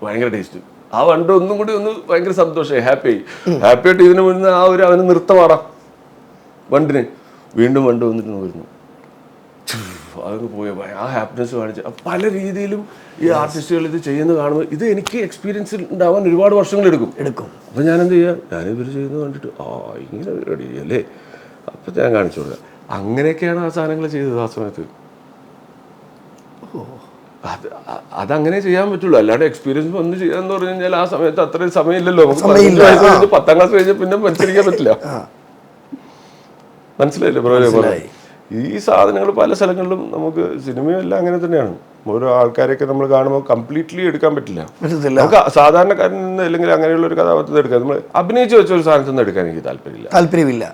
ഭയങ്കര ടേസ്റ്റ്. ആ വണ്ട് ഒന്നും കൂടി ഒന്ന് ഭയങ്കര സന്തോഷമായി, ഹാപ്പി ആയിട്ട് ഇതിന് മുന്നേ ആ ഒരു അവന് നൃത്തമാടാം വണ്ടിന്. വീണ്ടും വണ്ട് വന്നിട്ട് നോക്കുന്നു, അതൊക്കെ പോയ ആ ഹാപ്പിനെസ് കാണിച്ച്. പല രീതിയിലും ഈ ആർട്ടിസ്റ്റുകൾ ഇത് ചെയ്യുന്നത് കാണുമ്പോൾ ഇത് എനിക്ക് എക്സ്പീരിയൻസ് ഉണ്ടാവാൻ ഒരുപാട് വർഷങ്ങളെടുക്കും. അപ്പം ഞാനെന്ത് ചെയ്യുക, ഞാനിവർ ചെയ്യുന്നത് കണ്ടിട്ട് ഇങ്ങനെ റെഡി അല്ലേ, അപ്പം ഞാൻ കാണിച്ചു കൊടുക്കുക. അങ്ങനെയൊക്കെയാണ് ആ സാധനങ്ങൾ ചെയ്തത് ആ സമയത്ത്. അതങ്ങനെ ചെയ്യാൻ പറ്റുള്ളൂ. അല്ലാണ്ട് എക്സ്പീരിയൻസ് വന്ന് ചെയ്യാന്ന് പറഞ്ഞു കഴിഞ്ഞാൽ ആ സമയത്ത് അത്രയും സമയമില്ലല്ലോ. 10ാം ക്ലാസ് കഴിഞ്ഞാൽ പിന്നെ മത്സരിക്കാൻ പറ്റില്ല. മനസ്സിലായില്ലേ? ഈ സാധനങ്ങൾ പല സ്ഥലങ്ങളിലും നമുക്ക് സിനിമയും എല്ലാം അങ്ങനെ തന്നെയാണ്. ഓരോ ആൾക്കാരെയൊക്കെ നമ്മൾ കാണുമ്പോൾ കംപ്ലീറ്റ്ലി എടുക്കാൻ പറ്റില്ല. നമുക്ക് സാധാരണക്കാരിൽ നിന്ന് അല്ലെങ്കിൽ അങ്ങനെയുള്ള ഒരു കഥാപാത്രത്തെ എടുക്കാൻ, നമ്മൾ അഭിനയിച്ച് വെച്ച ഒരു സാധനത്തിൽ നിന്ന് എടുക്കാൻ എനിക്ക് താല്പര്യമില്ല.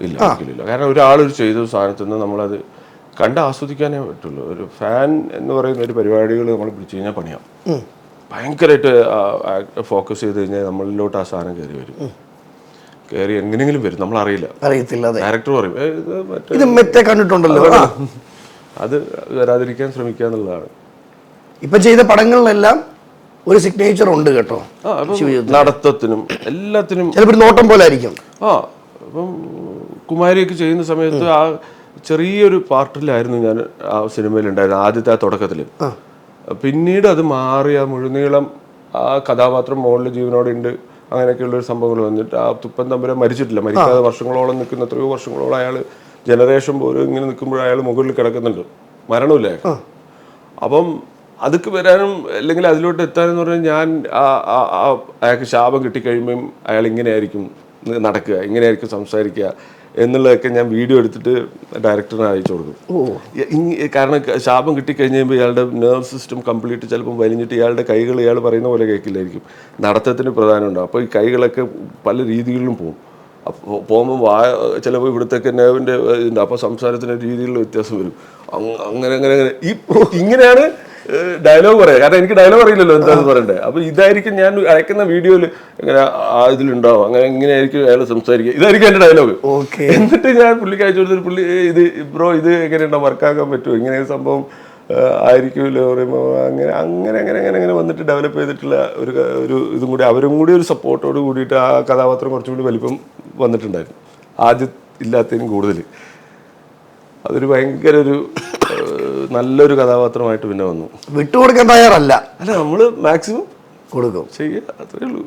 കാരണം ഒരാളൊരു ചെയ്ത സാധനത്തിൽ നിന്ന് നമ്മളത് കണ്ട് ആസ്വദിക്കാനേ പറ്റുള്ളൂ. ഒരു ഫാൻ എന്ന് പറയുന്ന ഒരു പരിപാടികൾ നമ്മൾ പിടിച്ചു കഴിഞ്ഞാൽ പണിയാം. ഭയങ്കരമായിട്ട് ഫോക്കസ് ചെയ്ത് കഴിഞ്ഞാൽ നമ്മളിലോട്ട് ആ സാധനം കയറി വരും. കയറി എങ്ങനെയെങ്കിലും വരും, നമ്മൾ അറിയത്തില്ല. ഡയറക്ടർ പറയും കണ്ടിട്ടുണ്ടല്ലോ, അത് വരാതിരിക്കാൻ ശ്രമിക്കുക എന്നുള്ളതാണ്. ഇപ്പൊ ചെയ്ത പടങ്ങളിലെല്ലാം ഒരു സിഗ്നേച്ചർ ഉണ്ട് കേട്ടോ. നടത്തത്തിനും എല്ലാത്തിനും ചിലപ്പോൾ നോട്ടം പോലെ ആയിരിക്കും. ഇപ്പം കുമാരിയൊക്കെ ചെയ്യുന്ന സമയത്ത് ആ ചെറിയൊരു പാർട്ടിലായിരുന്നു ഞാൻ ആ സിനിമയിലുണ്ടായിരുന്നു, ആദ്യത്തെ ആ തുടക്കത്തിൽ. പിന്നീട് അത് മാറി ആ മുഴുനീളം ആ കഥാപാത്രം മുകളിൽ ജീവനോടെ ഉണ്ട്, അങ്ങനെയൊക്കെയുള്ളൊരു സംഭവങ്ങൾ വന്നിട്ട് ആ തുപ്പൻ തമ്പുരാൻ മരിക്കാതെ വർഷങ്ങളോളം നിൽക്കുന്ന, എത്രയോ വർഷങ്ങളോളം അയാൾ ജനറേഷൻ പോലും ഇങ്ങനെ നിൽക്കുമ്പോൾ അയാൾ മുകളിൽ കിടക്കുന്നുണ്ട്, മരണമില്ല. അപ്പം അതൊക്കെ വരാനും അല്ലെങ്കിൽ അതിലോട്ട് എത്താനെന്ന് പറഞ്ഞാൽ ഞാൻ അയാൾക്ക് ശാപം കിട്ടിക്കഴിയുമ്പം അയാൾ ഇങ്ങനെയായിരിക്കും നടക്കുക, ഇങ്ങനെയായിരിക്കും സംസാരിക്കുക എന്നുള്ളതൊക്കെ ഞാൻ വീഡിയോ എടുത്തിട്ട് ഡയറക്ടറിന് അയച്ചു കൊടുക്കും. കാരണം ശാപം കിട്ടിക്കഴിഞ്ഞ് കഴിയുമ്പോൾ ഇയാളുടെ നെർവ് സിസ്റ്റം കംപ്ലീറ്റ് ചിലപ്പം വലിഞ്ഞിട്ട് ഇയാളുടെ കൈകൾ ഇയാൾ പറയുന്ന പോലെ കേൾക്കില്ലായിരിക്കും. നടത്തത്തിന് പ്രധാനമുണ്ടാവും. അപ്പോൾ ഈ കൈകളൊക്കെ പല രീതികളിലും പോകും. അപ്പോൾ പോകുമ്പോൾ ചിലപ്പോൾ ഇവിടുത്തെ നെർവിൻ്റെ ഉണ്ട്, അപ്പോൾ സംസാരത്തിൻ്റെ രീതിയിലുള്ള വ്യത്യാസം വരും. അങ്ങനെ അങ്ങനെ അങ്ങനെ ഇങ്ങനെയാണ് ഡയലോഗ് പറയാം. കാരണം എനിക്ക് ഡയലോഗ് അറിയില്ലല്ലോ എന്താണെന്ന് പറയണ്ടേ. അപ്പോൾ ഇതായിരിക്കും ഞാൻ അയക്കുന്ന വീഡിയോയിൽ ഇങ്ങനെ ഇതിലുണ്ടാവും, അങ്ങനെ ഇങ്ങനെയായിരിക്കും അയാൾ സംസാരിക്കുക, ഇതായിരിക്കും എൻ്റെ ഡയലോഗ്. എന്നിട്ട് ഞാൻ പുള്ളിക്ക് അയച്ചു കൊടുത്തിട്ട് പുള്ളി ഇത് ബ്രോ ഇത് എങ്ങനെയുണ്ടോ, വർക്കാക്കാൻ പറ്റുമോ, ഇങ്ങനെ ഒരു സംഭവം ആയിരിക്കുമല്ലോ പറയുമ്പോൾ അങ്ങനെ അങ്ങനെ അങ്ങനെ അങ്ങനെ അങ്ങനെ വന്നിട്ട് ഡെവലപ്പ് ചെയ്തിട്ടുള്ള ഒരു ഇതും കൂടി, അവരും കൂടി ഒരു സപ്പോർട്ടോട് കൂടിയിട്ട് ആ കഥാപാത്രം കുറച്ചുകൂടി വലിപ്പം വന്നിട്ടുണ്ടായിരുന്നു. ആദ്യം ഇല്ലാത്തതിനും കൂടുതൽ അതൊരു ഭയങ്കര ഒരു നല്ലൊരു കഥാപാത്രമായിട്ട് പിന്നെ വന്നു. വിട്ടുകൊടുക്കാൻ തയ്യാറല്ല. നമ്മൾ മാക്സിമം കൊടുക്കും, ചെയ്യുക, അത്രയേ ഉള്ളൂ.